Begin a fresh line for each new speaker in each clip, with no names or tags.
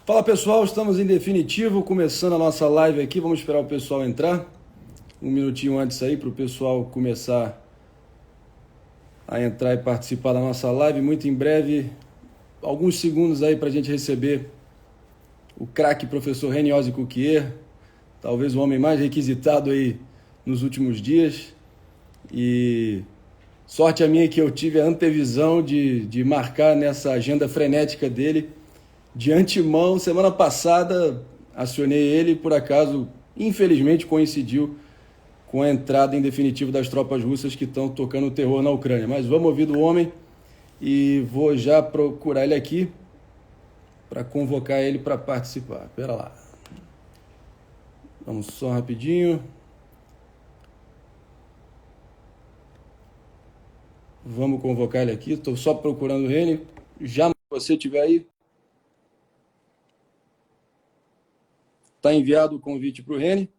Fala pessoal, estamos em definitivo, começando a nossa live aqui. Vamos esperar o pessoal entrar. Um minutinho antes aí para o pessoal começar a entrar e participar da nossa live. Muito em breve, alguns segundos aí para a gente receber o craque professor Reniose Cuquier, talvez o homem mais requisitado aí nos últimos dias. E sorte a minha que eu tive a antevisão de marcar nessa agenda frenética dele. De antemão, semana passada, acionei ele e por acaso, infelizmente, coincidiu com a entrada em definitivo das tropas russas que estão tocando o terror na Ucrânia. Mas vamos ouvir do homem e vou já procurar ele aqui para convocar ele para participar. Espera lá. Vamos só rapidinho. Vamos convocar ele aqui. Estou só procurando ele. Já se você estiver aí, está enviado o convite para o Reni.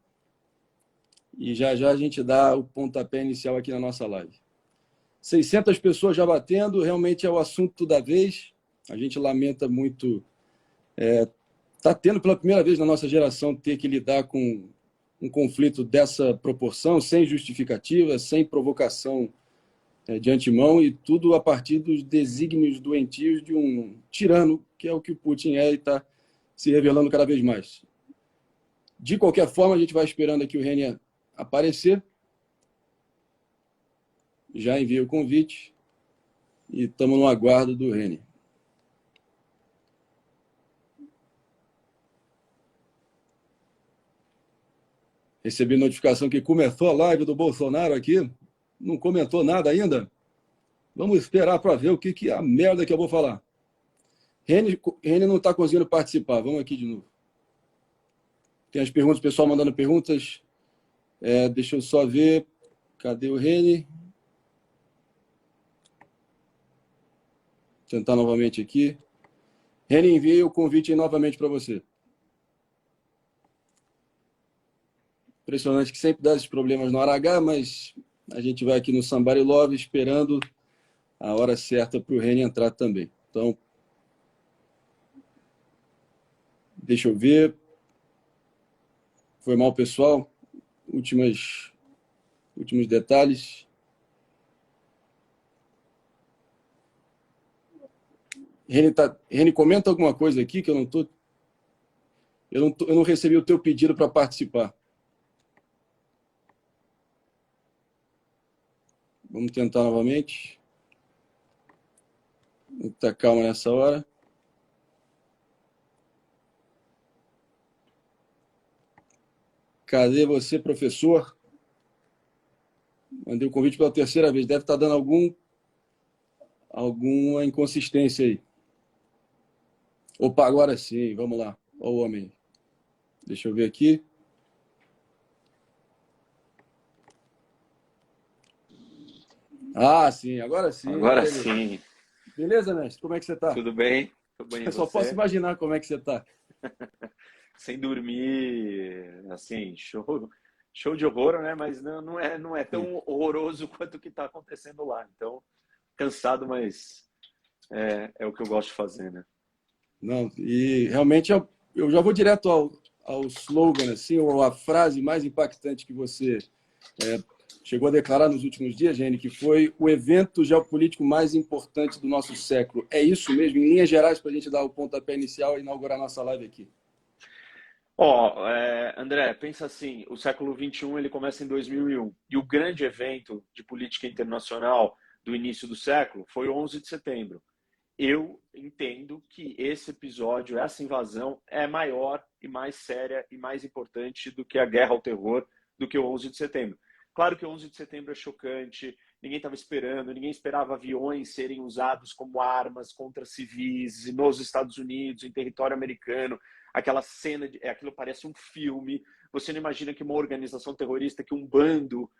E já a gente dá o pontapé inicial aqui na nossa live. 600 pessoas já batendo, realmente é o assunto da vez. A gente lamenta muito. Está tendo pela primeira vez na nossa geração ter que lidar com um conflito dessa proporção, sem justificativa, sem provocação de antemão, e tudo a partir dos desígnios doentios de um tirano, que é o que o Putin é e está se revelando cada vez mais. De qualquer forma, a gente vai esperando aqui o Reni aparecer. Já enviei o convite e estamos no aguardo do Reni. Recebi notificação que começou a live do Bolsonaro aqui. Não comentou nada ainda. Vamos esperar para ver o que é a merda que eu vou falar. Reni não está conseguindo participar. Vamos aqui de novo. Tem as perguntas, o pessoal mandando perguntas. Deixa eu só ver. Cadê o Reni? Tentar novamente aqui. Reni, enviei o convite novamente para você. Impressionante que sempre dá esses problemas no RH, mas a gente vai aqui no Somebody Love esperando a hora certa para o Reni entrar também. Então, deixa eu ver. Foi mal, pessoal. Últimos detalhes. Reni, comenta alguma coisa aqui que eu não recebi o teu pedido para participar. Vamos tentar novamente. Muita calma nessa hora. Cadê você, professor? Mandei o convite pela terceira vez. Deve estar dando alguma inconsistência aí. Opa, agora sim. Vamos lá. Olha o homem. Deixa eu ver aqui. Ah, sim. Agora sim.
Agora sim.
Beleza, mestre? Como é que você está?
Tudo bem? Tudo bem, e
Eu só posso
você?
imaginar como é que você está.
Sem dormir, assim, show de horror, né? Mas não é tão horroroso quanto o que está acontecendo lá. Então, cansado, mas é o que eu gosto de fazer, né?
Não, e realmente eu já vou direto ao slogan, assim, ou a frase mais impactante que você chegou a declarar nos últimos dias, Jenny, que foi o evento geopolítico mais importante do nosso século. É isso mesmo, em linhas gerais, para a gente dar o pontapé inicial e inaugurar nossa live aqui.
André, pensa assim, o século XXI ele começa em 2001 e o grande evento de política internacional do início do século foi o 11 de setembro. Eu entendo que esse episódio, essa invasão, é maior e mais séria e mais importante do que a guerra ao terror, do que o 11 de setembro. Claro que o 11 de setembro é chocante, ninguém estava esperando, ninguém esperava aviões serem usados como armas contra civis nos Estados Unidos, em território americano. Aquela cena, aquilo parece um filme. Você não imagina que uma organização terrorista, que um bando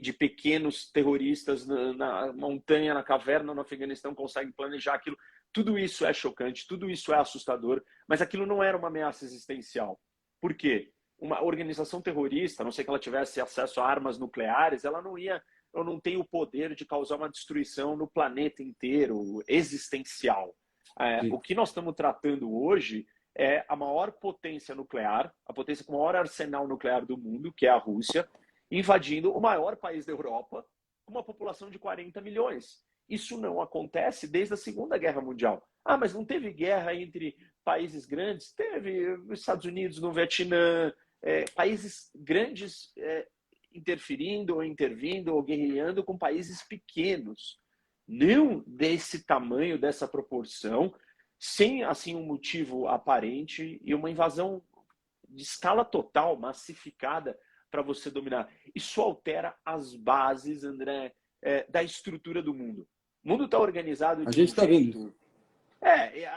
de pequenos terroristas na montanha, na caverna no Afeganistão consegue planejar aquilo. Tudo isso é chocante, tudo isso é assustador, mas aquilo não era uma ameaça existencial. Por quê? Uma organização terrorista, a não ser que ela tivesse acesso a armas nucleares, ela não tem o poder de causar uma destruição no planeta inteiro, existencial. O que nós estamos tratando hoje é a maior potência nuclear, a potência com o maior arsenal nuclear do mundo, que é a Rússia, invadindo o maior país da Europa, com uma população de 40 milhões. Isso não acontece desde a Segunda Guerra Mundial. Ah, mas não teve guerra entre países grandes? Teve os Estados Unidos no Vietnã, países grandes interferindo ou intervindo ou guerrilhando com países pequenos. Não desse tamanho, dessa proporção, sem assim um motivo aparente e uma invasão de escala total, massificada, para você dominar. Isso altera as bases, André, da estrutura do mundo. O mundo está organizado de
A gente está vendo isso.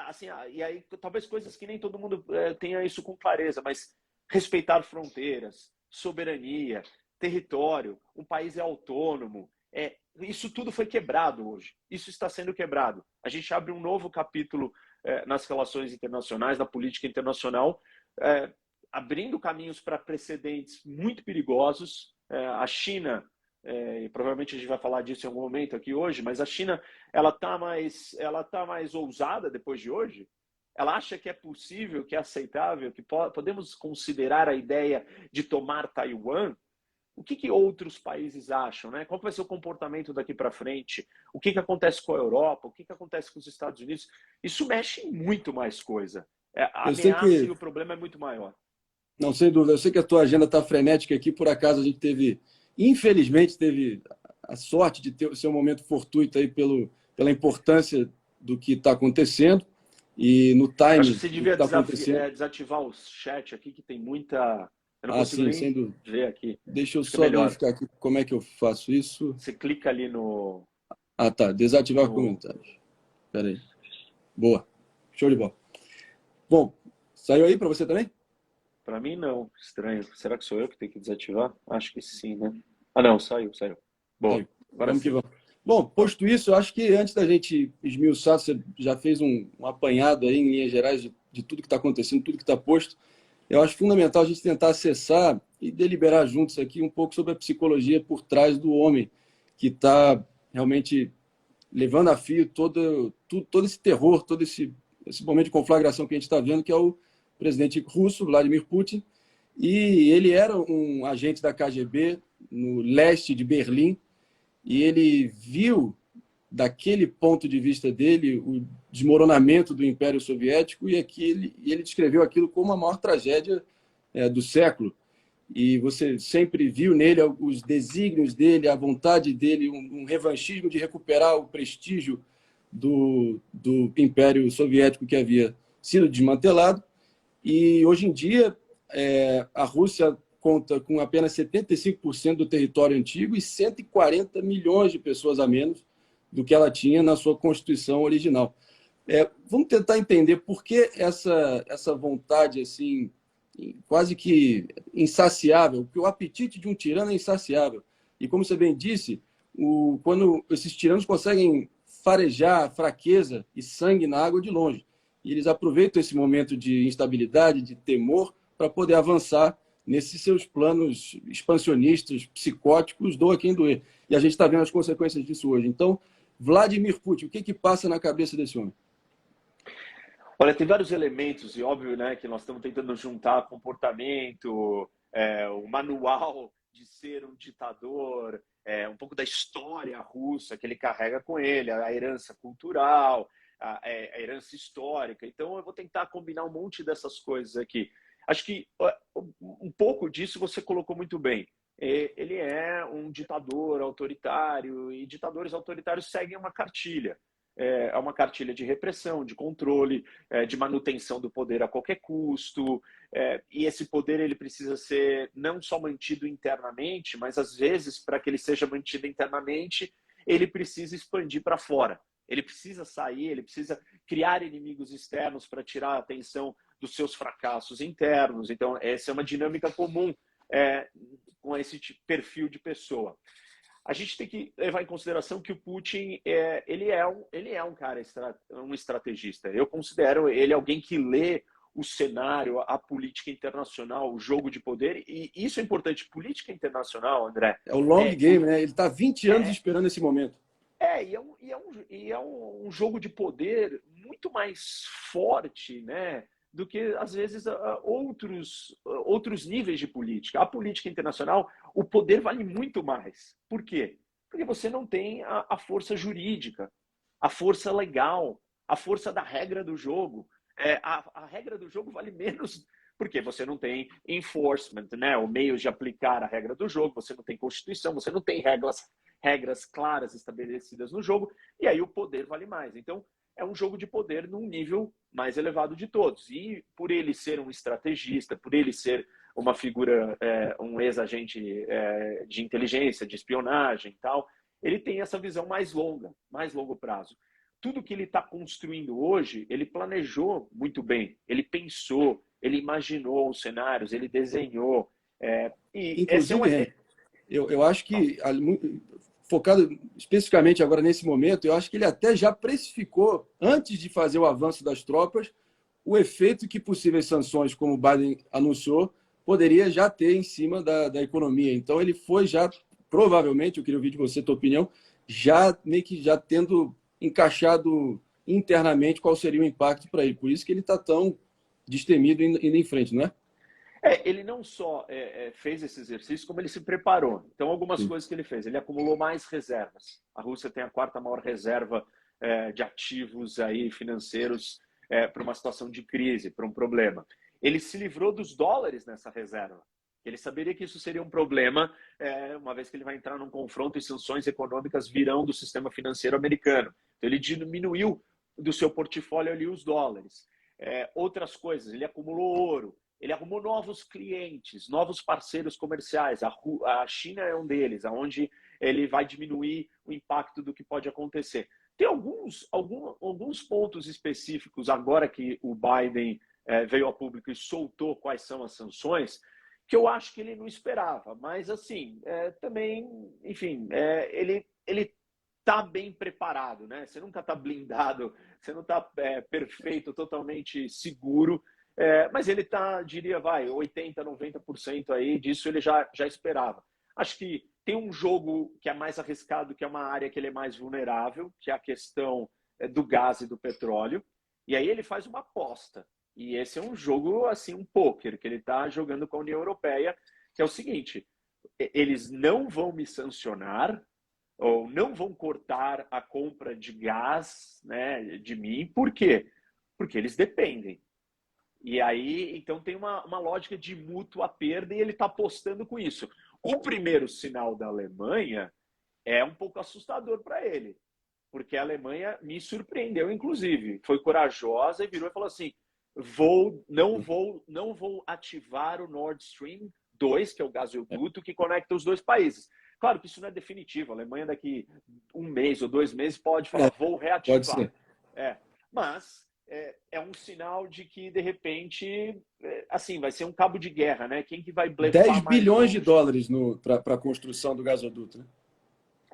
assim, e aí talvez coisas que nem todo mundo tenha isso com clareza, mas respeitar fronteiras, soberania, território, um país é autônomo, isso tudo foi quebrado hoje. Isso está sendo quebrado. A gente abre um novo capítulo nas relações internacionais, na política internacional, abrindo caminhos para precedentes muito perigosos. A China, e provavelmente a gente vai falar disso em algum momento aqui hoje, mas a China ela tá mais ousada depois de hoje. Ela acha que é possível, que é aceitável, que podemos considerar a ideia de tomar Taiwan. O que outros países acham, né? Qual vai ser o comportamento daqui para frente? O que acontece com a Europa? O que acontece com os Estados Unidos? Isso mexe em muito mais coisa. A ameaça e o problema é muito maior.
Não, sem dúvida. Eu sei que a tua agenda está frenética aqui. Por acaso a gente infelizmente, teve a sorte de ter o seu momento fortuito aí pela importância do que está acontecendo e no time.
Acho que você devia desativar o chat aqui, que tem muita... Eu não consigo nem ver aqui.
Deixa eu só verificar aqui como é que eu faço isso.
Você clica ali no...
Ah, tá. Desativar comentários. Espera aí. Boa. Show de bola. Bom, saiu aí para você também?
Para mim, não. Estranho. Será que sou eu que tenho que desativar? Acho que sim, né? Ah, não. Saiu. Bom, agora
vamos que vamos. Bom, posto isso, eu acho que antes da gente esmiuçar, você já fez um apanhado aí, em linhas gerais, de tudo que está acontecendo, tudo que está posto. Eu acho fundamental a gente tentar acessar e deliberar juntos aqui um pouco sobre a psicologia por trás do homem, que está realmente levando a fio todo esse terror, todo esse momento de conflagração que a gente está vendo, que é o presidente russo, Vladimir Putin. E ele era um agente da KGB no leste de Berlim, e ele viu, daquele ponto de vista dele, o desmoronamento do Império Soviético, e ele descreveu aquilo como a maior tragédia do século. E você sempre viu nele os desígnios dele, a vontade dele, um revanchismo de recuperar o prestígio do Império Soviético que havia sido desmantelado. E hoje em dia a Rússia conta com apenas 75% do território antigo e 140 milhões de pessoas a menos do que ela tinha na sua Constituição original. Vamos tentar entender por que essa vontade assim, quase que insaciável, porque o apetite de um tirano é insaciável. E como você bem disse, quando esses tiranos conseguem farejar fraqueza e sangue na água de longe, e eles aproveitam esse momento de instabilidade, de temor, para poder avançar nesses seus planos expansionistas, psicóticos, doa quem doer. E a gente está vendo as consequências disso hoje. Então, Vladimir Putin, o que passa na cabeça desse homem?
Olha, tem vários elementos, e óbvio, né, que nós estamos tentando juntar comportamento, o manual de ser um ditador, um pouco da história russa que ele carrega com ele, a herança cultural, a herança histórica. Então, eu vou tentar combinar um monte dessas coisas aqui. Acho que um pouco disso você colocou muito bem. Ele é um ditador autoritário, e ditadores autoritários seguem uma cartilha. É uma cartilha de repressão, de controle, de manutenção do poder a qualquer custo. E esse poder ele precisa ser não só mantido internamente, mas às vezes, para que ele seja mantido internamente, ele precisa expandir para fora. Ele precisa sair, ele precisa criar inimigos externos para tirar a atenção dos seus fracassos internos. Então, essa é uma dinâmica comum com esse perfil de pessoa. A gente tem que levar em consideração que o Putin ele é um cara, um estrategista. Eu considero ele alguém que lê o cenário, a política internacional, o jogo de poder, e isso é importante. Política internacional, André...
É o long game, né? Ele está 20 anos esperando esse momento.
E é um jogo de poder muito mais forte, né? do que, às vezes, outros níveis de política. A política internacional, o poder vale muito mais. Por quê? Porque você não tem a força jurídica, a força legal, a força da regra do jogo. A regra do jogo vale menos porque você não tem enforcement, né? O meio de aplicar a regra do jogo, você não tem constituição, você não tem regras claras estabelecidas no jogo, e aí o poder vale mais. Então, é um jogo de poder num nível mais elevado de todos. E por ele ser um estrategista, por ele ser uma figura, um ex-agente de inteligência, de espionagem e tal, ele tem essa visão mais longa, mais longo prazo. Tudo que ele está construindo hoje, ele planejou muito bem, ele pensou, ele imaginou os cenários, ele desenhou. E esse é um.
Inclusive, eu acho que, focado especificamente agora nesse momento, eu acho que ele até já precificou, antes de fazer o avanço das tropas, o efeito que possíveis sanções, como o Biden anunciou, poderia já ter em cima da economia. Então, ele foi já, provavelmente, eu queria ouvir de você a tua opinião, já meio que já tendo encaixado internamente qual seria o impacto para ele. Por isso que ele está tão destemido indo em frente, não é?
Ele não só fez esse exercício, como ele se preparou. Então, algumas
Sim.
coisas que ele fez. Ele acumulou mais reservas. A Rússia tem a quarta maior reserva de ativos aí financeiros para uma situação de crise, para um problema. Ele se livrou dos dólares nessa reserva. Ele saberia que isso seria um problema, uma vez que ele vai entrar num confronto e sanções econômicas virão do sistema financeiro americano. Então, ele diminuiu do seu portfólio ali os dólares. Outras coisas, ele acumulou ouro. Ele arrumou novos clientes, novos parceiros comerciais. A China é um deles, onde ele vai diminuir o impacto do que pode acontecer. Tem alguns pontos específicos, agora que o Biden veio ao público e soltou quais são as sanções, que eu acho que ele não esperava. Mas, assim, também, enfim, ele está bem preparado, né? Você nunca está blindado, você não está perfeito, totalmente seguro. Mas ele está, diria, 80%, 90% aí disso ele já esperava. Acho que tem um jogo que é mais arriscado, que é uma área que ele é mais vulnerável, que é a questão do gás e do petróleo. E aí ele faz uma aposta. E esse é um jogo, assim, um pôquer, que ele está jogando com a União Europeia, que é o seguinte: eles não vão me sancionar ou não vão cortar a compra de gás, né, de mim. Por quê? Porque eles dependem. E aí, então, tem uma lógica de mútua perda e ele está apostando com isso. O primeiro sinal da Alemanha é um pouco assustador para ele, porque a Alemanha me surpreendeu, inclusive. Foi corajosa e virou e falou assim: não vou ativar o Nord Stream 2, que é o gasoduto que conecta os dois países. Claro que isso não é definitivo. A Alemanha, daqui um mês ou 2 meses, pode falar: vou
Pode
reativar.
ser.
Mas é um sinal de que, de repente, assim, vai ser um cabo de guerra, né? Quem que vai
10
blefar mais
bilhões de
longe?
dólares para a construção do gasoduto, né?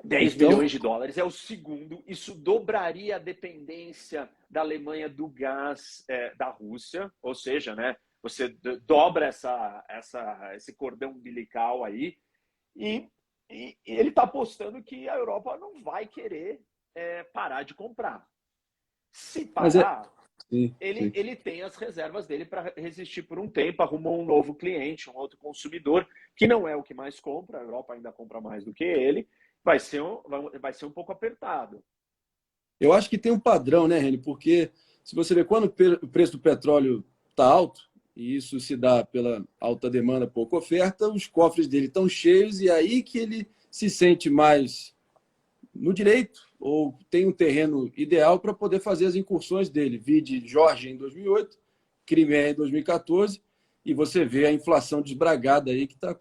10
Então,
bilhões de dólares é o segundo. Isso dobraria a dependência da Alemanha do gás da Rússia, ou seja, né, você dobra esse cordão umbilical aí, e ele está apostando que a Europa não vai querer parar de comprar. Se
mas
parar,
sim, sim.
ele tem as reservas dele para resistir por um tempo, arrumou um novo cliente, um outro consumidor, que não é o que mais compra, a Europa ainda compra mais do que ele, vai ser um pouco apertado.
Eu acho que tem um padrão, né, Reni? Porque se você vê quando o preço do petróleo está alto, e isso se dá pela alta demanda, pouca oferta, os cofres dele estão cheios e é aí que ele se sente mais no direito ou tem um terreno ideal para poder fazer as incursões dele. Vide Geórgia em 2008, Crimeia em 2014, e você vê a inflação desbragada aí que está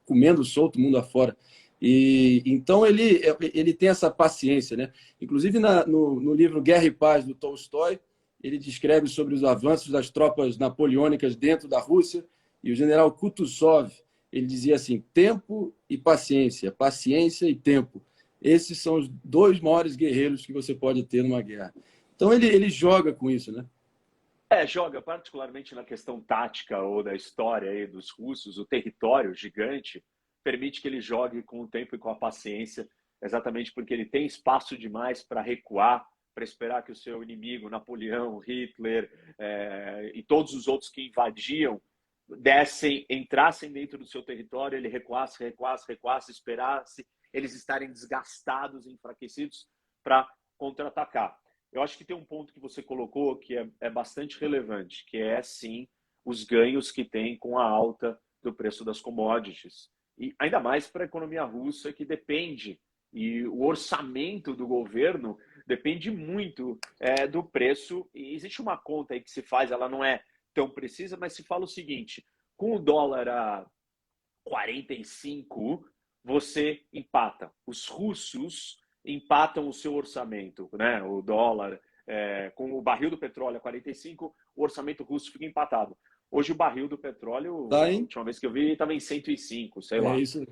comendo solto o mundo afora. E então ele tem essa paciência, né? Inclusive no livro Guerra e Paz do Tolstói, ele descreve sobre os avanços das tropas napoleônicas dentro da Rússia, e o general Kutuzov, ele dizia assim: tempo e paciência, paciência e tempo. Esses são os dois maiores guerreiros que você pode ter numa guerra. Então ele joga com isso, né?
Joga particularmente na questão tática ou da história aí dos russos, o território gigante permite que ele jogue com o tempo e com a paciência, exatamente porque ele tem espaço demais para recuar, para esperar que o seu inimigo, Napoleão, Hitler e todos os outros que invadiam, entrassem dentro do seu território, ele recuasse, esperasse eles estarem desgastados, enfraquecidos para contra-atacar. Eu acho que tem um ponto que você colocou que é bastante relevante, que é, sim, os ganhos que tem com a alta do preço das commodities. E ainda mais para a economia russa, que depende, e o orçamento do governo depende muito do preço. E existe uma conta aí que se faz, ela não é tão precisa, mas se fala o seguinte: com o dólar a 45, você empata. Os russos empatam o seu orçamento, né? O dólar, com o barril do petróleo a 45, o orçamento russo fica empatado. Hoje o barril do petróleo,
Tá,
a
hein?
última vez que eu vi, estava em 105, sei lá.
Isso.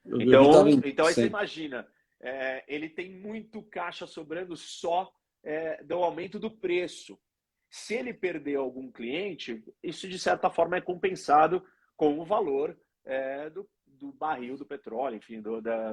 Eu vi,
Então aí você
100.
imagina, ele tem muito caixa sobrando só do aumento do preço. Se ele perder algum cliente, isso de certa forma é compensado com o valor do barril do petróleo, enfim,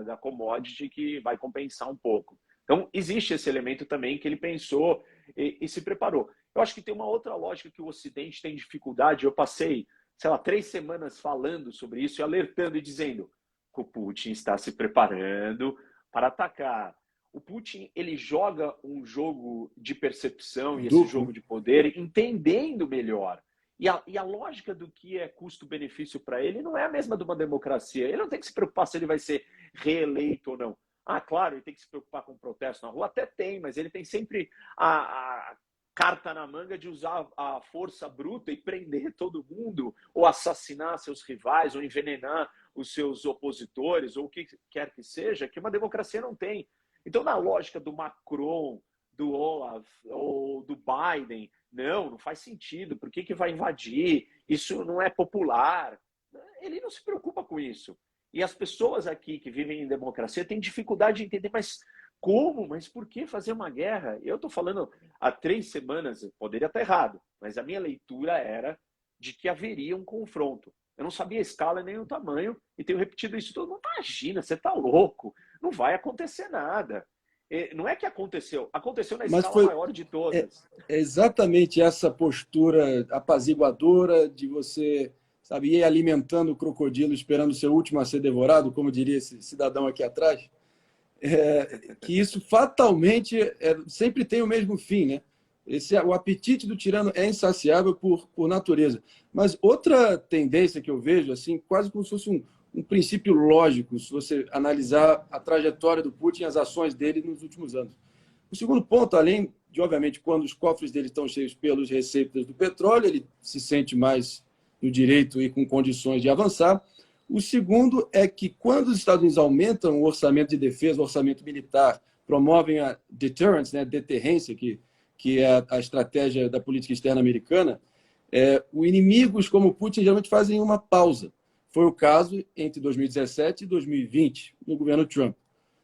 da commodity, que vai compensar um pouco. Então, existe esse elemento também que ele pensou e se preparou. Eu acho que tem uma outra lógica que o Ocidente tem dificuldade. Eu passei, sei lá, 3 semanas falando sobre isso e alertando e dizendo que o Putin está se preparando para atacar. O Putin, ele joga um jogo de percepção e esse
Duplo.
jogo de poder entendendo melhor. E a lógica do que é custo-benefício para ele não é a mesma de uma democracia. Ele não tem que se preocupar se ele vai ser reeleito ou não. Ah, claro, ele tem que se preocupar com protesto na rua. Até tem, mas ele tem sempre a carta na manga de usar a força bruta e prender todo mundo, ou assassinar seus rivais, ou envenenar os seus opositores, ou o que quer que seja, que uma democracia não tem. Então, na lógica do Macron, do Olaf ou do Biden, não faz sentido. Por que vai invadir? Isso não é popular. Ele não se preocupa com isso. E as pessoas aqui que vivem em democracia têm dificuldade de entender, mas como? Mas por que fazer uma guerra? Eu estou falando há 3 semanas, poderia estar errado, mas a minha leitura era de que haveria um confronto. Eu não sabia a escala nem o tamanho, e tenho repetido isso todo mundo. Imagina, você está louco, não vai acontecer nada. Não é que aconteceu na
Mas
escala maior de todas.
é exatamente essa postura apaziguadora de você, sabe, ir alimentando o crocodilo esperando ser o último a ser devorado, como diria esse cidadão aqui atrás, que isso fatalmente sempre tem o mesmo fim, né? O apetite do tirano é insaciável por natureza. Mas outra tendência que eu vejo, assim, quase como se fosse um princípio lógico, se você analisar a trajetória do Putin e as ações dele nos últimos anos. O segundo ponto, além de, obviamente, quando os cofres dele estão cheios pelas receitas do petróleo, ele se sente mais no direito e com condições de avançar. O segundo é que, quando os Estados Unidos aumentam o orçamento de defesa, o orçamento militar, promovem a deterrence, né, a deterrência, que é a estratégia da política externa americana, os inimigos como Putin geralmente fazem uma pausa. Foi o caso entre 2017 e 2020, no governo Trump.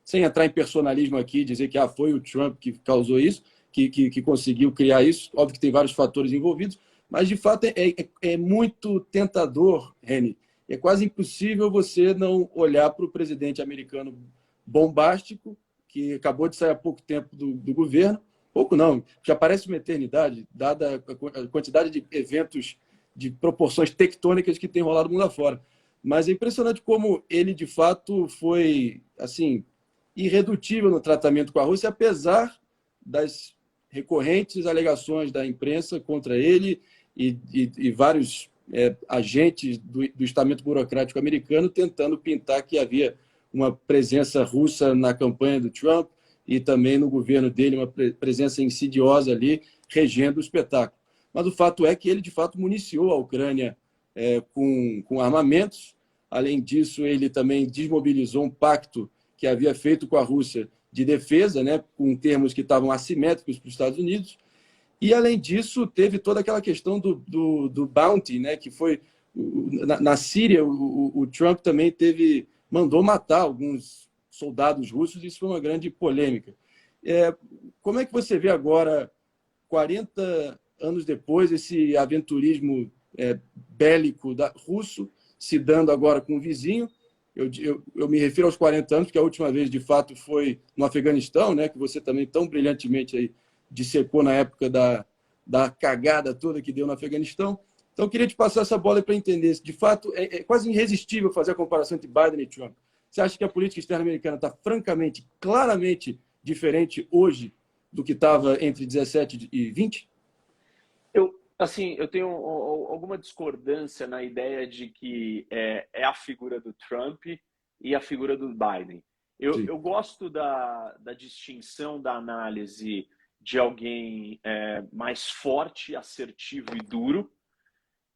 Sem entrar em personalismo aqui, dizer que foi o Trump que causou isso, que conseguiu criar isso. Óbvio que tem vários fatores envolvidos, mas, de fato, é muito tentador, Reni. É quase impossível você não olhar para o presidente americano bombástico, que acabou de sair há pouco tempo do governo. Pouco não, já parece uma eternidade, dada a quantidade de eventos de proporções tectônicas que tem rolado mundo afora. Mas é impressionante como ele, de fato, foi assim irredutível no tratamento com a Rússia, apesar das recorrentes alegações da imprensa contra ele e vários agentes do estamento burocrático americano tentando pintar que havia uma presença russa na campanha do Trump e também no governo dele, uma presença insidiosa ali, regendo o espetáculo. Mas o fato é que ele, de fato, municiou a Ucrânia com armamentos. Além disso, ele também desmobilizou um pacto que havia feito com a Rússia de defesa, né, com termos que estavam assimétricos para os Estados Unidos. E, além disso, teve toda aquela questão do bounty, né, que foi... Na Síria, o Trump também mandou matar alguns soldados russos, e isso foi uma grande polêmica. Como é que você vê agora, 40 anos depois, esse aventurismo bélico russo se dando agora com o vizinho, Eu me refiro aos 40 anos, porque a última vez, de fato, foi no Afeganistão, né, que você também tão brilhantemente aí dissecou na época da cagada toda que deu no Afeganistão. Então, eu queria te passar essa bola para entender se, de fato, é quase irresistível fazer a comparação entre Biden e Trump. Você acha que a política externa americana está francamente, claramente diferente hoje do que estava entre 17 e 20?
Eu tenho alguma discordância na ideia de que é a figura do Trump e a figura do Biden.
Sim.
Eu gosto da distinção da análise de alguém mais forte, assertivo e duro,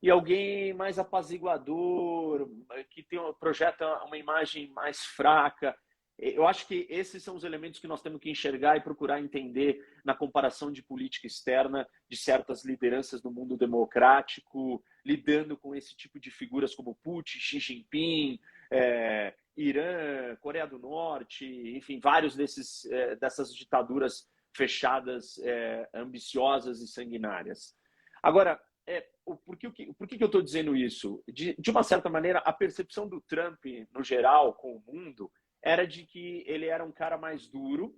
e alguém mais apaziguador, que projeta uma imagem mais fraca. Eu acho que esses são os elementos que nós temos que enxergar e procurar entender na comparação de política externa de certas lideranças do mundo democrático, lidando com esse tipo de figuras como Putin, Xi Jinping, Irã, Coreia do Norte, enfim, vários dessas ditaduras fechadas, ambiciosas e sanguinárias. Agora, por que eu estou dizendo isso? De uma certa maneira, a percepção do Trump, no geral, com o mundo, era de que ele era um cara mais duro,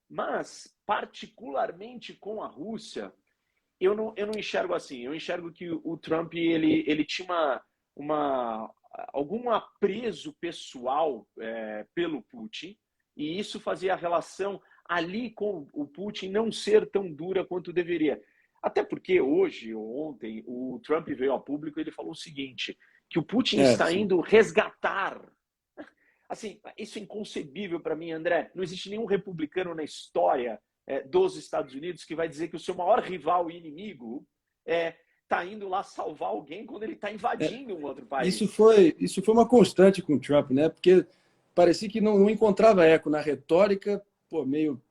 mas, particularmente com a Rússia, eu não enxergo assim. Eu enxergo que o Trump ele tinha algum apreço pessoal pelo Putin, e isso fazia a relação ali com o Putin não ser tão dura quanto deveria. Até porque hoje, ou ontem, o Trump veio a público e ele falou o seguinte, que o Putin está
Sim.
indo resgatar. Assim, isso é inconcebível para mim, André. Não existe nenhum republicano na história dos Estados Unidos que vai dizer que o seu maior rival e inimigo está indo lá salvar alguém quando ele está invadindo um outro país.
Isso foi uma constante com o Trump, né? Porque parecia que não encontrava eco na retórica, pô, meio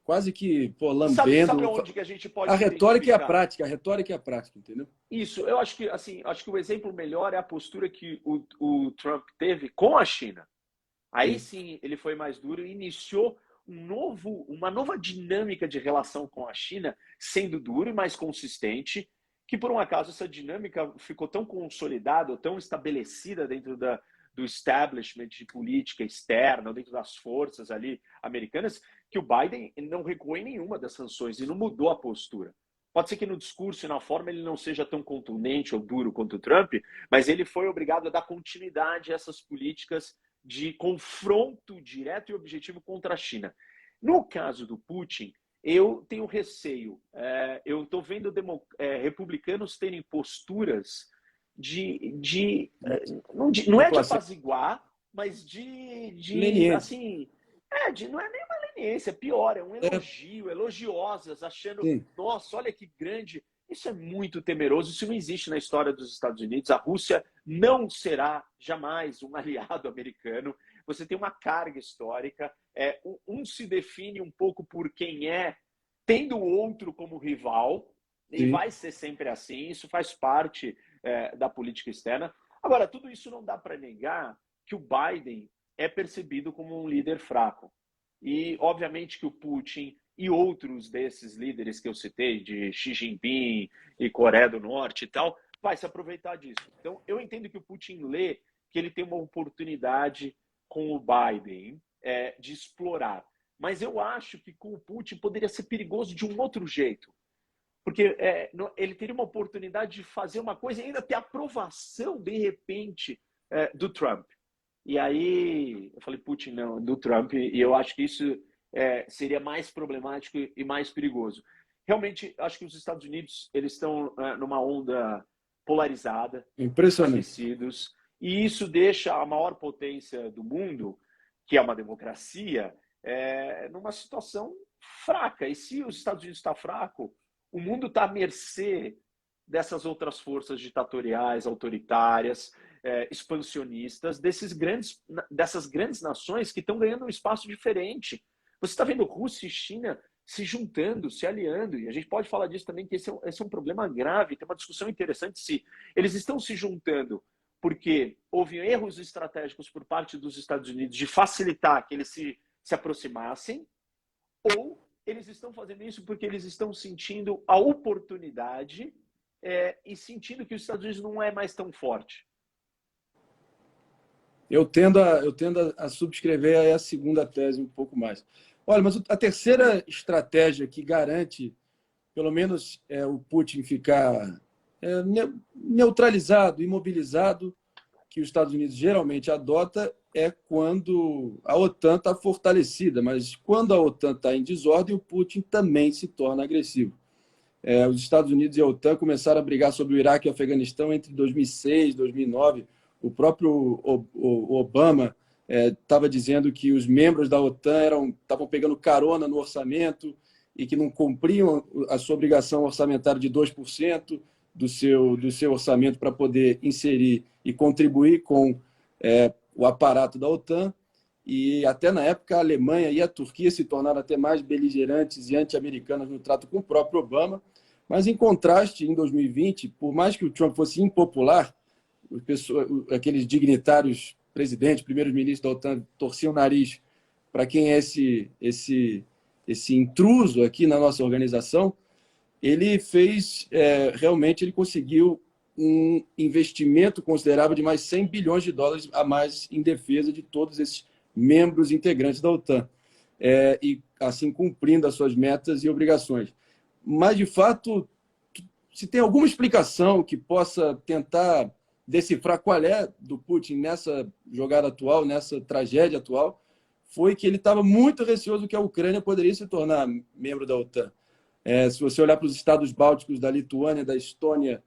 quase que pô,
Sabe
lambendo.
onde que a gente
A
pode
retórica e a
identificar?
prática, a retórica e a prática, entendeu?
Isso, eu acho que assim, acho que o exemplo melhor é a postura que o Trump teve com a China. Aí
Sim.
sim ele foi mais duro e iniciou uma nova dinâmica de relação com a China, sendo duro e mais consistente, que por um acaso essa dinâmica ficou tão consolidada, tão estabelecida dentro do establishment de política externa, dentro das forças ali americanas, que o Biden não recuou em nenhuma das sanções e não mudou a postura. Pode ser que no discurso e na forma ele não seja tão contundente ou duro quanto o Trump, mas ele foi obrigado a dar continuidade a essas políticas de confronto direto e objetivo contra a China. No caso do Putin, eu tenho receio. Eu estou vendo republicanos terem posturas não é de apaziguar, mas
Leniente.
assim, não é nem uma leniência, pior, é um elogio, elogiosas, achando,
Sim.
nossa, olha que grande. Isso é muito temeroso, isso não existe na história dos Estados Unidos. A Rússia não será jamais um aliado americano. Você tem uma carga histórica, um se define um pouco por quem é, tendo o outro como rival, e
Sim.
vai ser sempre assim, isso faz parte da política externa. Agora, tudo isso não dá para negar que o Biden é percebido como um líder fraco. E, obviamente, que o Putin e outros desses líderes que eu citei, de Xi Jinping e Coreia do Norte e tal, vai se aproveitar disso. Então, eu entendo que o Putin lê que ele tem uma oportunidade com o Biden de explorar. Mas eu acho que com o Putin poderia ser perigoso de um outro jeito. Porque ele teria uma oportunidade de fazer uma coisa e ainda ter aprovação, de repente, do Trump. E aí eu falei, Putin, não, do Trump, e eu acho que isso seria mais problemático e mais perigoso. Realmente, acho que os Estados Unidos eles estão numa onda polarizada,
Impressionante.
enfraquecidos, e isso deixa a maior potência do mundo, que é uma democracia, numa situação fraca. E se os Estados Unidos está fraco, o mundo está à mercê dessas outras forças ditatoriais, autoritárias, expansionistas, dessas grandes nações que estão ganhando um espaço diferente. Você está vendo Rússia e China se juntando, se aliando, e a gente pode falar disso também, que esse é um problema grave, tem uma discussão interessante se eles estão se juntando porque houve erros estratégicos por parte dos Estados Unidos de facilitar que eles se aproximassem, ou eles estão fazendo isso porque eles estão sentindo a oportunidade e sentindo que os Estados Unidos não é mais tão forte.
Eu tendo a subscrever aí a segunda tese um pouco mais. Olha, mas a terceira estratégia que garante, pelo menos, o Putin ficar neutralizado, imobilizado, que os Estados Unidos geralmente adota, é quando a OTAN está fortalecida. Mas quando a OTAN está em desordem, o Putin também se torna agressivo. Os Estados Unidos e a OTAN começaram a brigar sobre o Iraque e o Afeganistão entre 2006 e 2009. O próprio Obama estava dizendo que os membros da OTAN estavam pegando carona no orçamento e que não cumpriam a sua obrigação orçamentária de 2% do seu orçamento para poder inserir e contribuir com o aparato da OTAN. E até na época a Alemanha e a Turquia se tornaram até mais beligerantes e anti-americanas no trato com o próprio Obama. Mas, em contraste, em 2020, por mais que o Trump fosse impopular, aqueles dignitários, presidentes, primeiros ministros da OTAN, torciam o nariz para quem é esse intruso aqui na nossa organização. Ele fez, realmente, ele conseguiu um investimento considerável de mais 100 bilhões de dólares a mais em defesa de todos esses membros integrantes da OTAN, e assim cumprindo as suas metas e obrigações. Mas, de fato, se tem alguma explicação que possa tentar decifrar qual é do Putin nessa jogada atual, nessa tragédia atual, foi que ele estava muito receoso que a Ucrânia poderia se tornar membro da OTAN. Se você olhar para os estados bálticos da Lituânia, da Estônia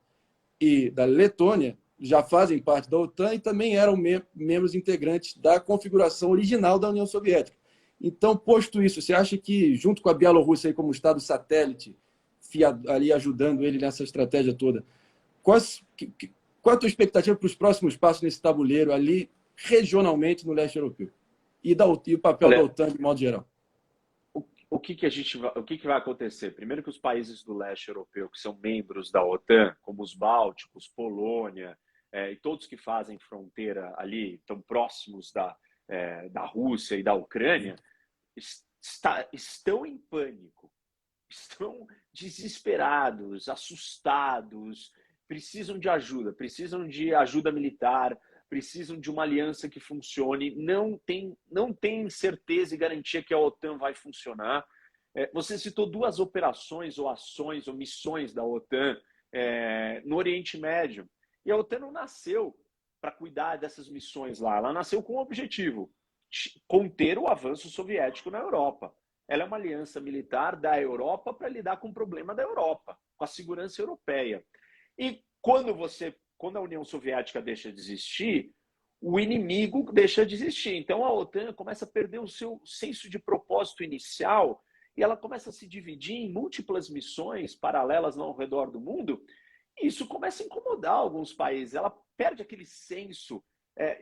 e da Letônia, já fazem parte da OTAN e também eram membros integrantes da configuração original da União Soviética. Então, posto isso, você acha que, junto com a Bielorrússia aí como estado satélite, ali ajudando ele nessa estratégia toda, qual a tua expectativa para os próximos passos nesse tabuleiro ali, regionalmente, no leste europeu? E o papel da OTAN, de modo geral?
O que vai acontecer? Primeiro que os países do leste europeu, que são membros da OTAN, como os bálticos, Polônia, e todos que fazem fronteira ali, tão próximos da Rússia e da Ucrânia, estão em pânico, estão desesperados, assustados, precisam de ajuda militar, precisam de uma aliança que funcione, não tem certeza e garantia que a OTAN vai funcionar. Você citou duas operações ou ações ou missões da OTAN no Oriente Médio. E a OTAN não nasceu para cuidar dessas missões lá, ela nasceu com o objetivo de conter o avanço soviético na Europa. Ela é uma aliança militar da Europa para lidar com o problema da Europa, com a segurança europeia. E quando a União Soviética deixa de existir, o inimigo deixa de existir. Então a OTAN começa a perder o seu senso de propósito inicial e ela começa a se dividir em múltiplas missões paralelas ao redor do mundo. E isso começa a incomodar alguns países. Ela perde aquele senso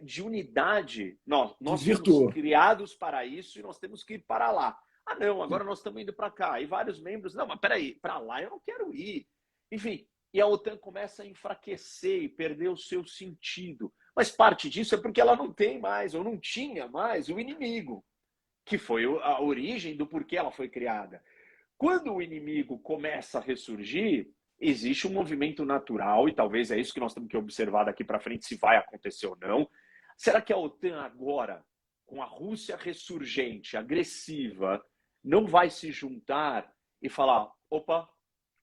de unidade. Nós fomos criados para isso e nós temos que ir para lá. Ah, não, agora nós estamos indo para cá. E vários membros, não, mas peraí, para lá eu não quero ir. Enfim, e a OTAN começa a enfraquecer e perder o seu sentido. Mas parte disso é porque ela não tem mais, ou não tinha mais, o inimigo, que foi a origem do porquê ela foi criada. Quando o inimigo começa a ressurgir, existe um movimento natural, e talvez é isso que nós temos que observar daqui para frente, se vai acontecer ou não. Será que a OTAN agora, com a Rússia ressurgente, agressiva, não vai se juntar e falar, opa,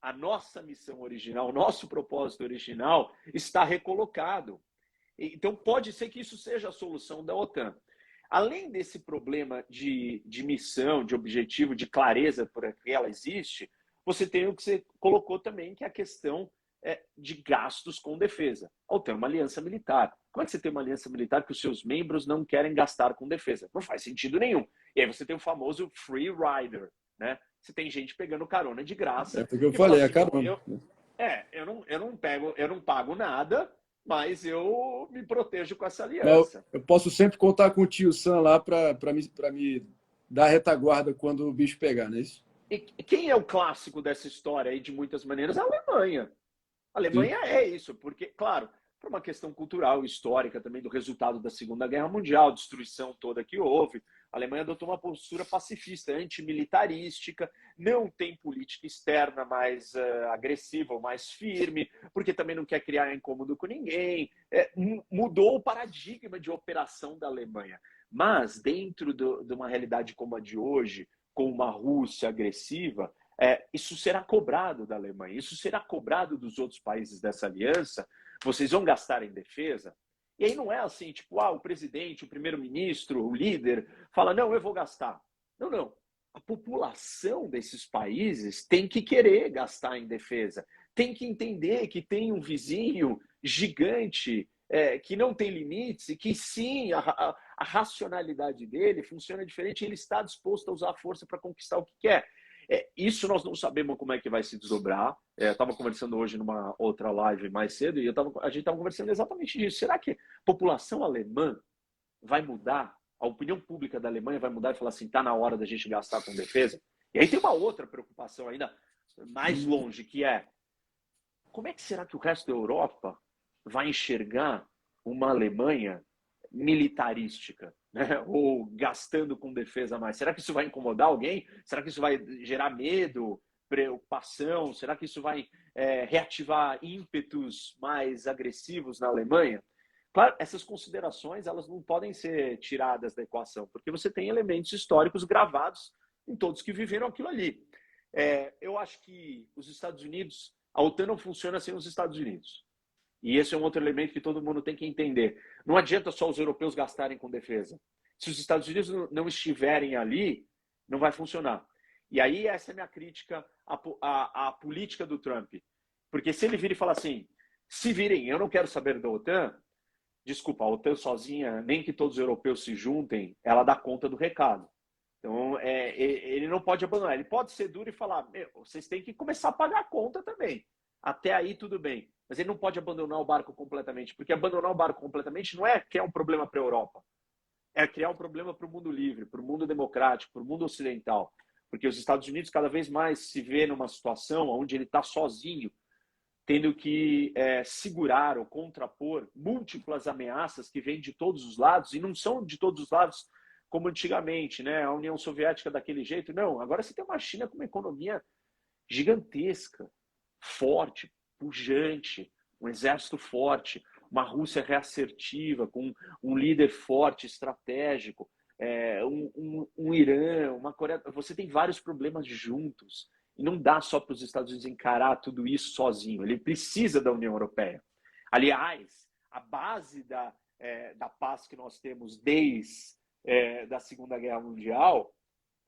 a nossa missão original, o nosso propósito original está recolocado. Então, pode ser que isso seja a solução da OTAN. Além desse problema de missão, de objetivo, de clareza por que ela existe, você tem o que você colocou também, que é a questão de gastos com defesa. A OTAN é uma aliança militar. Como é que você tem uma aliança militar que os seus membros não querem gastar com defesa? Não faz sentido nenhum. E aí você tem o famoso free rider, né? Você tem gente pegando carona de graça.
É porque eu falei,
assim,
a carona.
Eu não pago nada, mas eu me protejo com essa aliança.
Eu posso sempre contar com o tio Sam lá para me dar retaguarda quando o bicho pegar, não é isso?
E quem é o clássico dessa história aí, de muitas maneiras? A Alemanha. A Alemanha é isso, porque, claro, por uma questão cultural, histórica também, do resultado da Segunda Guerra Mundial, destruição toda que houve. A Alemanha adotou uma postura pacifista, antimilitarística, não tem política externa mais agressiva ou mais firme, porque também não quer criar incômodo com ninguém. Mudou o paradigma de operação da Alemanha. Mas, dentro de uma realidade como a de hoje, com uma Rússia agressiva, isso será cobrado da Alemanha, isso será cobrado dos outros países dessa aliança. Vocês vão gastar em defesa? E aí não é assim, tipo, o presidente, o primeiro-ministro, o líder, fala, não, eu vou gastar. Não, não. A população desses países tem que querer gastar em defesa. Tem que entender que tem um vizinho gigante que não tem limites e que, sim, a racionalidade dele funciona diferente e ele está disposto a usar a força para conquistar o que quer. Isso nós não sabemos como é que vai se desdobrar. Eu estava conversando hoje numa outra live mais cedo e a gente estava conversando exatamente disso. Será que a população alemã vai mudar? A opinião pública da Alemanha vai mudar e falar assim, está na hora da gente gastar com defesa? E aí tem uma outra preocupação ainda mais longe, que é como é que será que o resto da Europa vai enxergar uma Alemanha militarística, né? Ou gastando com defesa a mais? Será que isso vai incomodar alguém? Será que isso vai gerar medo, preocupação? Será que isso vai reativar ímpetos mais agressivos na Alemanha? Claro, essas considerações elas não podem ser tiradas da equação, porque você tem elementos históricos gravados em todos que viveram aquilo ali. Eu acho que os Estados Unidos, a OTAN não funciona sem os Estados Unidos. E esse é um outro elemento que todo mundo tem que entender. Não adianta só os europeus gastarem com defesa. Se os Estados Unidos não estiverem ali, não vai funcionar. E aí essa é a minha crítica à política do Trump. Porque se ele vir e falar assim, se virem, eu não quero saber da OTAN, desculpa, a OTAN sozinha, nem que todos os europeus se juntem, ela dá conta do recado. Então, ele não pode abandonar. Ele pode ser duro e falar, vocês têm que começar a pagar a conta também. Até aí tudo bem. Mas ele não pode abandonar o barco completamente, porque abandonar o barco completamente não é criar um problema para a Europa. É criar um problema para o mundo livre, para o mundo democrático, para o mundo ocidental. Porque os Estados Unidos cada vez mais se vê numa situação onde ele está sozinho, tendo que segurar ou contrapor múltiplas ameaças que vêm de todos os lados, e não são de todos os lados como antigamente, né? A União Soviética daquele jeito. Não, agora você tem uma China com uma economia gigantesca, forte, pujante, um exército forte, uma Rússia reassertiva, com um líder forte, estratégico, um Irã, uma Coreia. Você tem vários problemas juntos. E não dá só para os Estados Unidos encarar tudo isso sozinho. Ele precisa da União Europeia. Aliás, a base da paz que nós temos desde da Segunda Guerra Mundial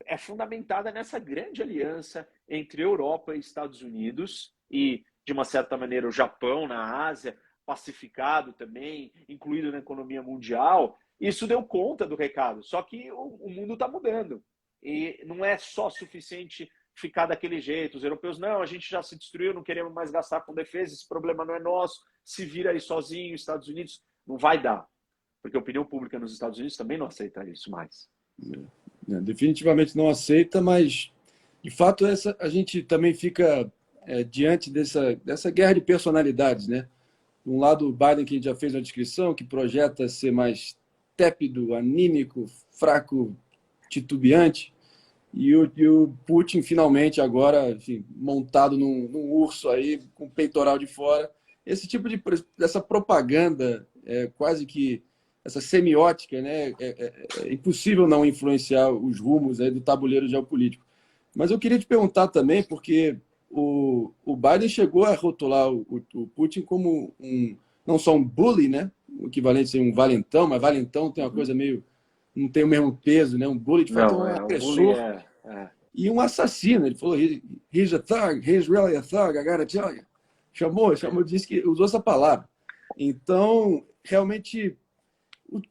é fundamentada nessa grande aliança entre Europa e Estados Unidos e, de uma certa maneira, o Japão na Ásia, pacificado também, incluído na economia mundial. Isso deu conta do recado. Só que o mundo está mudando. E não é só suficiente ficar daquele jeito. Os europeus, não, a gente já se destruiu, não queremos mais gastar com defesa, esse problema não é nosso, se vira aí sozinho, Estados Unidos, não vai dar. Porque a opinião pública nos Estados Unidos também não aceita isso mais.
Definitivamente não aceita, mas, de fato, a gente também fica diante dessa guerra de personalidades, né? De um lado, o Biden, que a gente já fez uma descrição, que projeta ser mais tépido, anímico, fraco, titubeante, e o Putin, finalmente, agora, montado num urso aí, com o peitoral de fora. Esse tipo dessa propaganda, quase que essa semiótica, né? É impossível não influenciar os rumos aí do tabuleiro geopolítico. Mas eu queria te perguntar também, porque o Biden chegou a rotular o Putin como não só um bully, né? O equivalente a um valentão, mas valentão tem uma coisa meio... não tem o mesmo peso, né? Um bully, de fato, é um agressor e um assassino. Ele falou, he's a thug, he's really a thug, I gotta tell you. Chamou, disse que usou essa palavra. Então, realmente,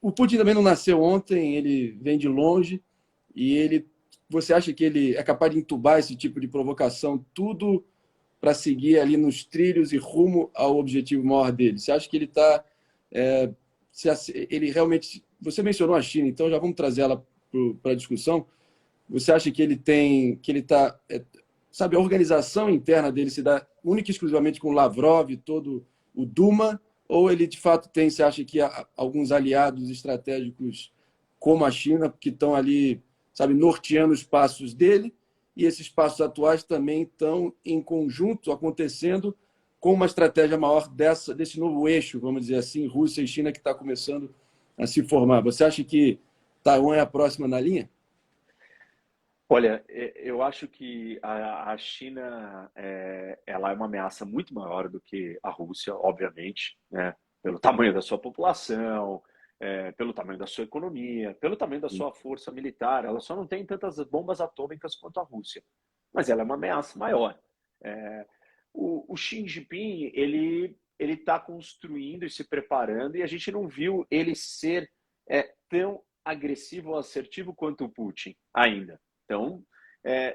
o Putin também não nasceu ontem, ele vem de longe e você acha que ele é capaz de entubar esse tipo de provocação, tudo para seguir ali nos trilhos e rumo ao objetivo maior dele? Você acha que ele está... ele realmente... Você mencionou a China, então já vamos trazer ela para a discussão. Você acha que ele está... sabe, a organização interna dele se dá única e exclusivamente com Lavrov e todo o Duma, ou ele de fato tem, você acha que há alguns aliados estratégicos como a China, que estão ali, sabe, norteando os passos dele, e esses passos atuais também estão em conjunto acontecendo com uma estratégia maior desse novo eixo, vamos dizer assim, Rússia e China, que está começando a se formar. Você acha que Taiwan é a próxima na linha?
Olha, eu acho que a China ela é uma ameaça muito maior do que a Rússia, obviamente, né? Pelo tamanho da sua população, pelo tamanho da sua economia, pelo tamanho da sua força militar. Ela só não tem tantas bombas atômicas quanto a Rússia, mas ela é uma ameaça maior. É, o Xi Jinping, ele está construindo e se preparando, e a gente não viu ele ser tão agressivo ou assertivo quanto o Putin ainda. Então,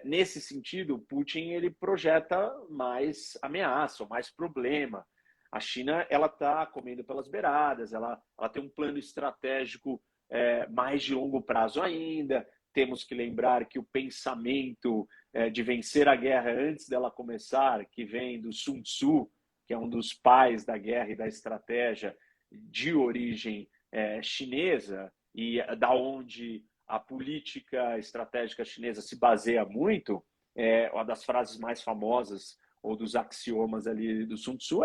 nesse sentido, o Putin ele projeta mais ameaça, mais problema. A China ela está comendo pelas beiradas, ela tem um plano estratégico mais de longo prazo ainda. Temos que lembrar que o pensamento de vencer a guerra antes dela começar, que vem do Sun Tzu, que é um dos pais da guerra e da estratégia de origem chinesa, e da onde a política estratégica chinesa se baseia muito, uma das frases mais famosas ou dos axiomas ali do Sun Tzu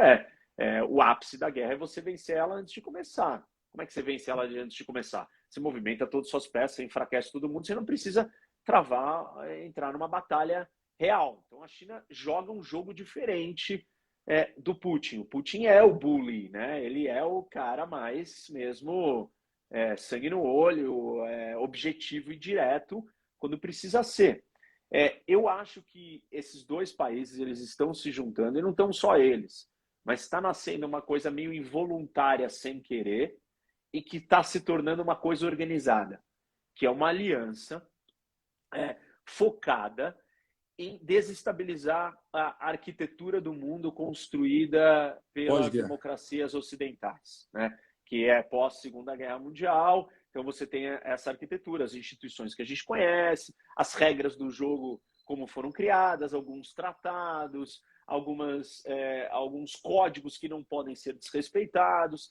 o ápice da guerra é você vencer ela antes de começar. Como é que você vence ela antes de começar? Você movimenta todas as suas peças, você enfraquece todo mundo, você não precisa travar, entrar numa batalha real. Então a China joga um jogo diferente do Putin. O Putin é o bully, né? Ele é o cara mais mesmo sangue no olho, objetivo e direto quando precisa ser. Eu acho que esses dois países eles estão se juntando, e não estão só eles, mas está nascendo uma coisa meio involuntária, sem querer, e que está se tornando uma coisa organizada, que é uma aliança focada em desestabilizar a arquitetura do mundo construída pelas democracias ocidentais, né? Que é pós-Segunda Guerra Mundial. Então você tem essa arquitetura, as instituições que a gente conhece, as regras do jogo como foram criadas, alguns tratados, alguns códigos que não podem ser desrespeitados.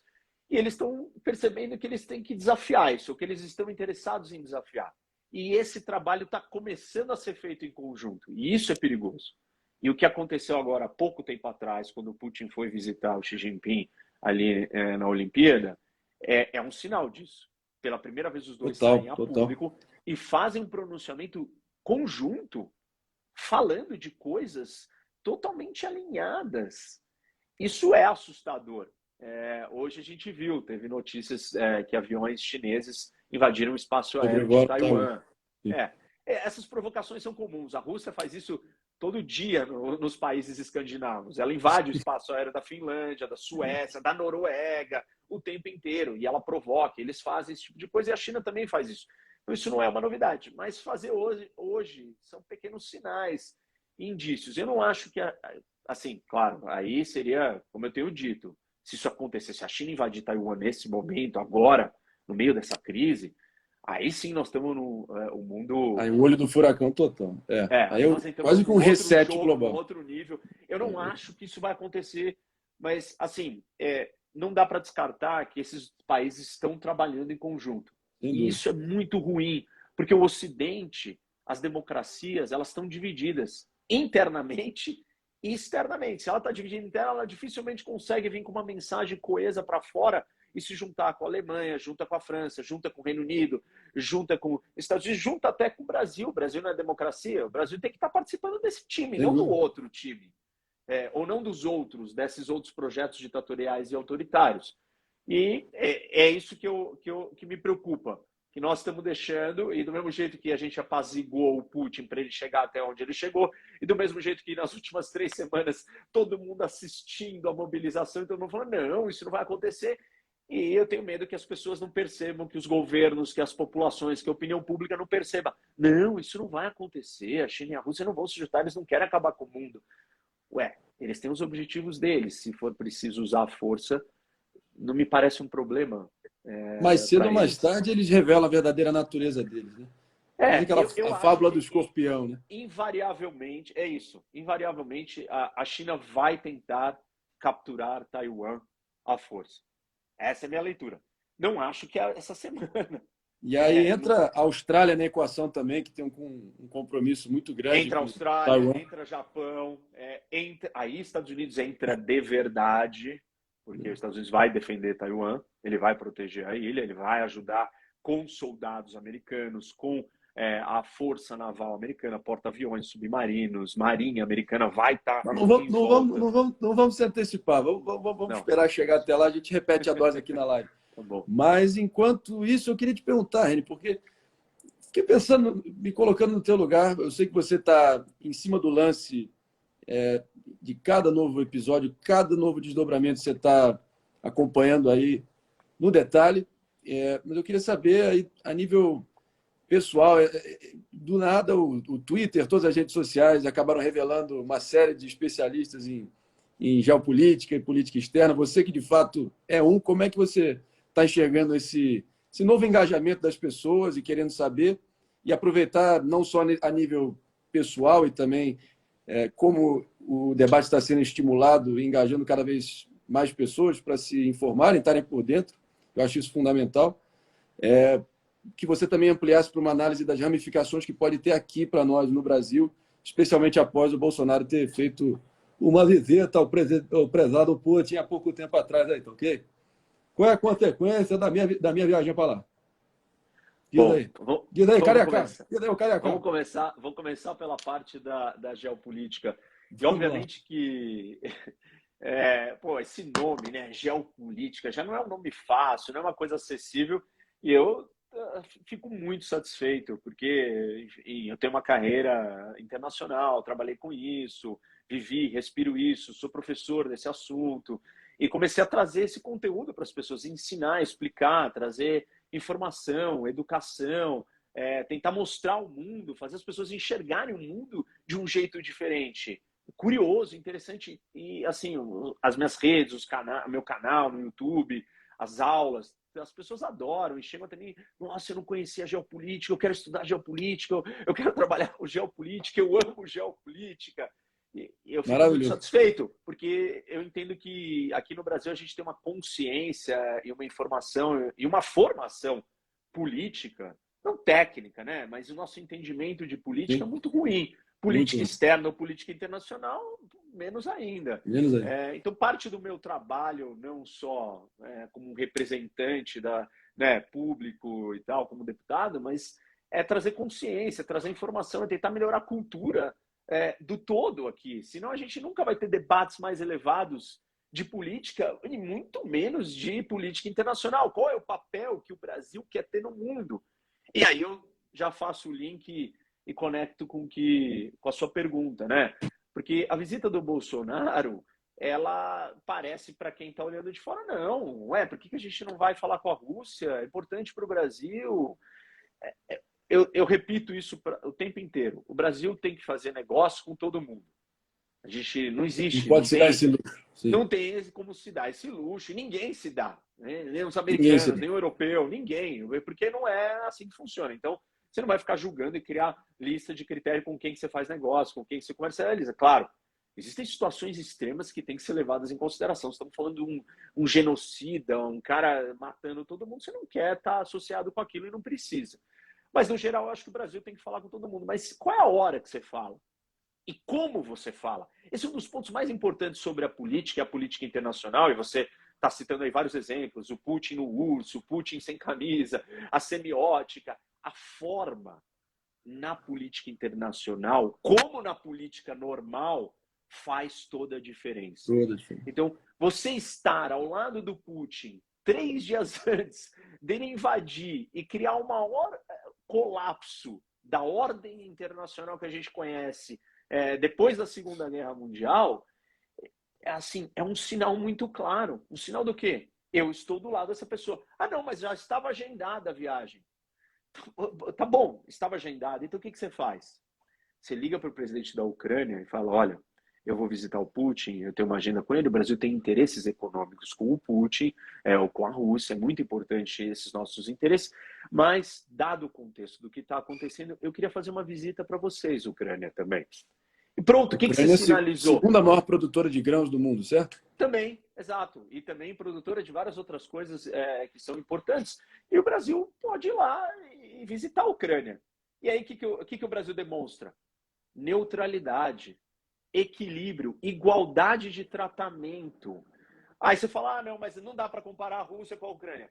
E eles estão percebendo que eles têm que desafiar isso, que eles estão interessados em desafiar. E esse trabalho está começando a ser feito em conjunto. E isso é perigoso. E o que aconteceu agora, há pouco tempo atrás, quando o Putin foi visitar o Xi Jinping ali na Olimpíada, é um sinal disso. Pela primeira vez, os dois saem a público e fazem um pronunciamento conjunto, falando de coisas totalmente alinhadas. Isso é assustador. Hoje a gente viu, teve notícias que aviões chineses invadiram o espaço aéreo de Taiwan. Essas provocações são comuns. A Rússia faz isso todo dia nos países escandinavos. Ela invade o espaço aéreo da Finlândia, da Suécia, da Noruega, o tempo inteiro. E ela provoca. Eles fazem esse tipo de coisa e a China também faz isso. Então isso não é uma novidade. Mas fazer hoje são pequenos sinais, indícios. Eu não acho que... Assim, claro, aí seria, como eu tenho dito, se isso acontecesse, a China invadir Taiwan nesse momento, agora, no meio dessa crise, aí sim nós estamos no mundo...
Aí o olho do furacão total. Aí
nós entramos
quase com um reset
jogo,
global.
num outro nível. Eu não acho que isso vai acontecer, mas, assim, não dá para descartar que esses países estão trabalhando em conjunto. E isso é muito ruim, porque o Ocidente, as democracias, elas estão divididas internamente e externamente. Se ela está dividida interna, ela dificilmente consegue vir com uma mensagem coesa para fora e se juntar com a Alemanha, junta com a França, junta com o Reino Unido, junta com os Estados Unidos, junta até com o Brasil. O Brasil não é democracia. O Brasil tem que estar participando desse time, não do outro time. Ou não dos outros, desses outros projetos ditatoriais e autoritários. E é isso que me preocupa, que nós estamos deixando, e do mesmo jeito que a gente apaziguou o Putin para ele chegar até onde ele chegou, e do mesmo jeito que nas últimas 3 semanas todo mundo assistindo a mobilização, então não falando, não, isso não vai acontecer. E eu tenho medo que as pessoas não percebam, que os governos, que as populações, que a opinião pública não perceba. Não, isso não vai acontecer, a China e a Rússia não vão se juntar, eles não querem acabar com o mundo. Eles têm os objetivos deles, se for preciso usar a força, não me parece um problema.
Mais cedo ou mais tarde eles revelam a verdadeira natureza deles, né? A fábula do escorpião, né?
Invariavelmente, é isso. Invariavelmente, a China vai tentar capturar Taiwan à força. Essa é a minha leitura. Não acho que é essa semana.
E aí entra a Austrália na equação também, que tem um compromisso muito grande
entra
com
Austrália,
Taiwan.
entra Japão, aí Estados Unidos entra de verdade, porque os Estados Unidos vai defender Taiwan, ele vai proteger a ilha, ele vai ajudar com soldados americanos, com a força naval americana, porta-aviões, submarinos, marinha americana vai estar
Mas
em volta.
não vamos se antecipar, vamos esperar chegar até lá, a gente repete a dose aqui na live.
Tá bom.
Mas, enquanto isso, eu queria te perguntar, Reni, porque fiquei pensando, me colocando no teu lugar, eu sei que você está em cima do lance de cada novo episódio, cada novo desdobramento você está acompanhando aí no detalhe, mas eu queria saber aí, a nível pessoal, do nada o Twitter, todas as redes sociais acabaram revelando uma série de especialistas em geopolítica e política externa. Você que de fato como é que você está enxergando esse novo engajamento das pessoas e querendo saber e aproveitar não só a nível pessoal e também como o debate está sendo estimulado e engajando cada vez mais pessoas para se informarem, estarem por dentro. Eu acho isso fundamental. Que você também ampliasse para uma análise das ramificações que pode ter aqui para nós no Brasil, especialmente após o Bolsonaro ter feito uma visita ao prezado Putin há pouco tempo atrás, aí, tá ok? Qual é a consequência da minha viagem para lá? Diz aí, Cariacá.
Vamos começar pela parte da geopolítica. E
Vamos
obviamente lá. Que esse nome, né, geopolítica, já não é um nome fácil, não é uma coisa acessível, e eu fico muito satisfeito, porque enfim, eu tenho uma carreira internacional, trabalhei com isso, vivi, respiro isso, sou professor desse assunto, e comecei a trazer esse conteúdo para as pessoas, ensinar, explicar, trazer informação, educação, tentar mostrar o mundo, fazer as pessoas enxergarem o mundo de um jeito diferente. Curioso, interessante. E assim, as minhas redes, meu canal no YouTube, as aulas, as pessoas adoram e chegam até mim, nossa, eu não conhecia geopolítica, eu quero estudar geopolítica, eu quero trabalhar com geopolítica, eu amo geopolítica. E eu fico muito satisfeito, porque eu entendo que aqui no Brasil a gente tem uma consciência e uma informação e uma formação política, não técnica, né? Mas o nosso entendimento de política é muito ruim. Política externa ou política internacional, menos ainda. Então, parte do meu trabalho, não só como representante público e tal, como deputado, mas é trazer consciência, trazer informação, é tentar melhorar a cultura do todo aqui. Senão a gente nunca vai ter debates mais elevados de política e muito menos de política internacional. Qual é o papel que o Brasil quer ter no mundo? E aí eu já faço o link e conecto com a sua pergunta, né? Porque a visita do Bolsonaro, ela parece para quem está olhando de fora, não. Por que a gente não vai falar com a Rússia? É importante para o Brasil. Eu repito isso o tempo inteiro. O Brasil tem que fazer negócio com todo mundo. A gente não existe.
Não pode se dar esse luxo.
Sim. Não tem como se dar esse luxo. Ninguém se dá. Né? Nem os americanos, nem o europeu, ninguém. Porque não é assim que funciona. Então, você não vai ficar julgando e criar lista de critérios com quem que você faz negócio, com quem que você comercializa. Claro, existem situações extremas que têm que ser levadas em consideração. Estamos falando de um genocida, um cara matando todo mundo. Você não quer estar associado com aquilo e não precisa. Mas, no geral, eu acho que o Brasil tem que falar com todo mundo. Mas qual é a hora que você fala? E como você fala? Esse é um dos pontos mais importantes sobre a política e a política internacional, e você está citando aí vários exemplos, o Putin no urso, o Putin sem camisa, a semiótica, a forma na política internacional, como na política normal, faz toda a diferença. Então, você estar ao lado do Putin 3 dias antes dele invadir e criar o maior colapso da ordem internacional que a gente conhece depois da Segunda Guerra Mundial, é um sinal muito claro. Um sinal do quê? Eu estou do lado dessa pessoa. Ah, não, mas já estava agendada a viagem. Tá bom, estava agendada. Então o que você faz? Você liga para o presidente da Ucrânia e fala, olha, eu vou visitar o Putin, eu tenho uma agenda com ele, o Brasil tem interesses econômicos com o Putin, ou com a Rússia, é muito importante esses nossos interesses, mas, dado o contexto do que está acontecendo, eu queria fazer uma visita para vocês, Ucrânia, também. E pronto, o que você sinalizou?
A segunda maior produtora de grãos do mundo, certo?
Também. exato, e também produtora de várias outras coisas que são importantes. E o Brasil pode ir lá e visitar a Ucrânia. E aí, o que o Brasil demonstra? Neutralidade, equilíbrio, igualdade de tratamento. Aí você fala, não, mas não dá para comparar a Rússia com a Ucrânia.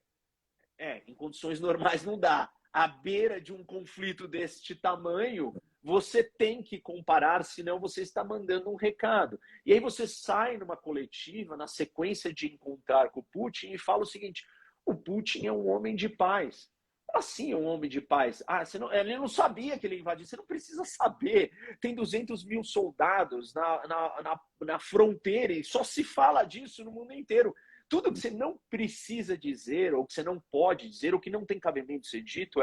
Em condições normais não dá. À beira de um conflito deste tamanho, você tem que comparar, senão você está mandando um recado. E aí você sai numa coletiva, na sequência de encontrar com o Putin, e fala o seguinte: o Putin é um homem de paz. Assim, é um homem de paz. Ele não sabia que ele invadiu. Você não precisa saber. Tem 200 mil soldados na fronteira e só se fala disso no mundo inteiro. Tudo que você não precisa dizer, ou que você não pode dizer, ou que não tem cabimento ser dito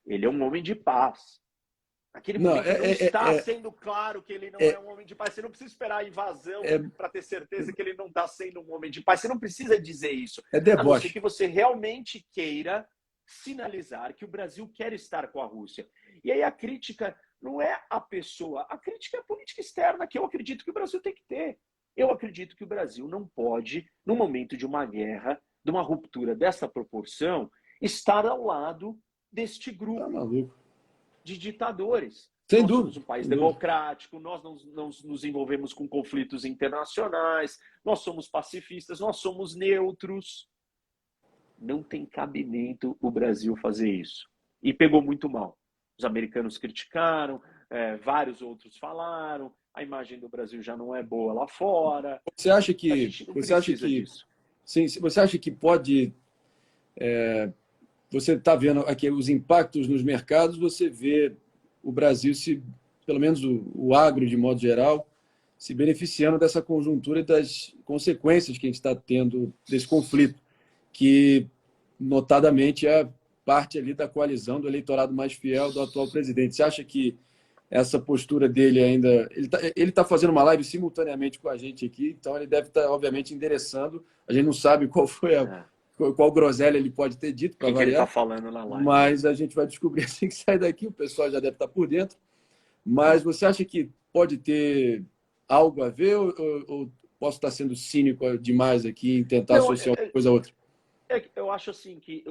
ele é um homem de paz. Aquele
Não,
momento não está sendo claro que ele não é um homem de paz. Você não precisa esperar a invasão para ter certeza que ele não está sendo um homem de paz. Você não precisa dizer isso.
É
A não ser
deboche.
que você realmente queira sinalizar que o Brasil quer estar com a Rússia. E aí a crítica não é a pessoa, a crítica é a política externa, que eu acredito que o Brasil tem que ter. Eu acredito que o Brasil não pode, no momento de uma guerra, de uma ruptura dessa proporção, estar ao lado deste
Tá
grupo
maluco.
de ditadores.
Sem
Nós
dúvida.
somos um país
Sem dúvida.
democrático, nós não nos envolvemos com conflitos internacionais, nós somos pacifistas, nós somos neutros. Não tem cabimento o Brasil fazer isso. E pegou muito mal. Os americanos criticaram, vários outros falaram, a imagem do Brasil já não é boa lá fora.
Você acha
A
que,
gente não
você acha
precisa
que,
disso.
sim, você acha que pode, você está vendo aqui os impactos nos mercados, você vê o Brasil pelo menos o agro de modo geral, se beneficiando dessa conjuntura e das consequências que a gente está tendo desse conflito, que notadamente é parte ali da coalizão do eleitorado mais fiel do atual presidente. Você acha que essa postura dele ainda... Ele tá fazendo uma live simultaneamente com a gente aqui, então ele deve estar, obviamente, endereçando. A gente não sabe qual foi qual groselha ele pode ter dito,
O
para
que ele está
variar,
falando na live?
mas a gente vai descobrir assim que sair daqui, o pessoal já deve estar por dentro. Mas você acha que pode ter algo a ver ou posso estar sendo cínico demais aqui em tentar
Não,
associar uma coisa a outra?
eu acho assim que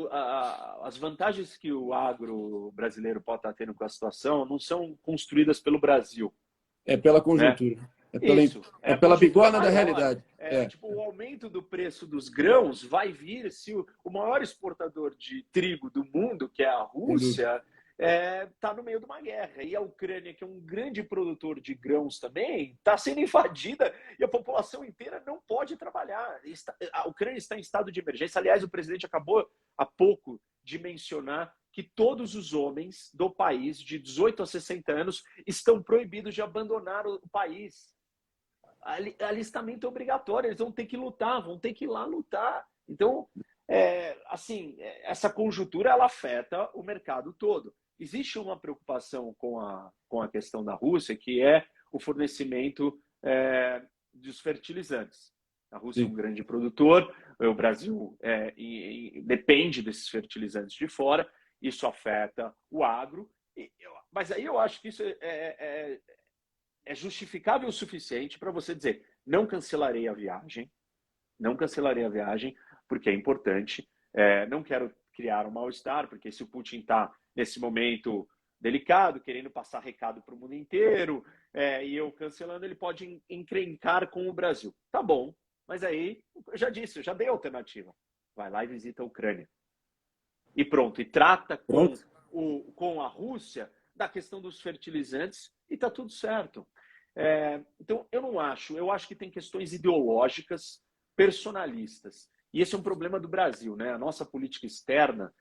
as vantagens que o agro brasileiro pode estar tendo com a situação não são construídas pelo Brasil,
É pela
né?
conjuntura.
Isso, é
É
a
pela
conjuntura
bigorna da
maior.
realidade. É.
Tipo, o aumento do preço dos grãos vai vir se o maior exportador de trigo do mundo, que é a
Sem dúvida.
Rússia, está no meio de uma guerra. E a Ucrânia, que é um grande produtor de grãos também, está sendo invadida e a população inteira não pode trabalhar. A Ucrânia está em estado de emergência. Aliás, o presidente acabou há pouco de mencionar que todos os homens do país, de 18 a 60 anos, estão proibidos de abandonar o país. Alistamento obrigatório, eles vão ter que lutar, vão ter que ir lá lutar. Então, essa conjuntura ela afeta o mercado todo. Existe uma preocupação com a questão da Rússia, que é o fornecimento dos fertilizantes. A Rússia é um
Sim.
grande produtor, o Brasil depende desses fertilizantes de fora, isso afeta o agro. Mas aí eu acho que isso é justificável o suficiente para você dizer: não cancelarei a viagem, porque é importante, não quero criar um mal-estar, porque se o Putin está nesse momento delicado, querendo passar recado para o mundo inteiro, e eu cancelando, ele pode encrencar com o Brasil. Tá bom, mas aí, eu já disse, eu já dei a alternativa. Vai lá e visita a Ucrânia. E pronto, e trata
Pronto.
com a Rússia da questão dos fertilizantes e está tudo certo. Então, eu acho que tem questões ideológicas, personalistas. E esse é um problema do Brasil, né? A nossa política externa,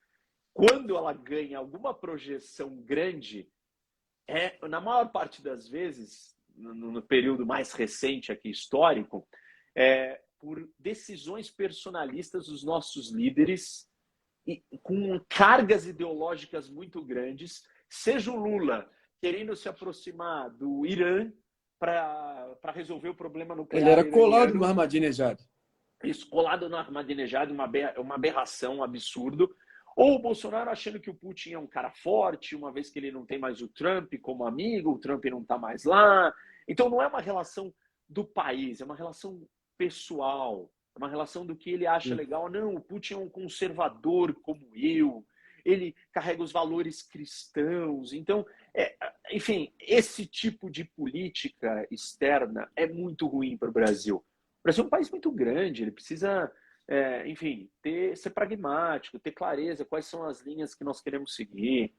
quando ela ganha alguma projeção grande, na maior parte das vezes, no período mais recente aqui histórico, por decisões personalistas dos nossos líderes, e com cargas ideológicas muito grandes, seja o Lula querendo se aproximar do Irã para resolver o problema
Ele
nuclear
era colado no
iraniano,
Ahmadinejad.
isso colado no Ahmadinejad, uma aberração, um absurdo. Ou o Bolsonaro achando que o Putin é um cara forte, uma vez que ele não tem mais o Trump como amigo, o Trump não está mais lá. Então não é uma relação do país, é uma relação pessoal. É uma relação do que ele acha legal. Não, o Putin é um conservador como eu, ele carrega os valores cristãos. Então, enfim, esse tipo de política externa é muito ruim para o Brasil. O Brasil é um país muito grande, ele precisa, enfim, ser pragmático, ter clareza quais são as linhas que nós queremos seguir.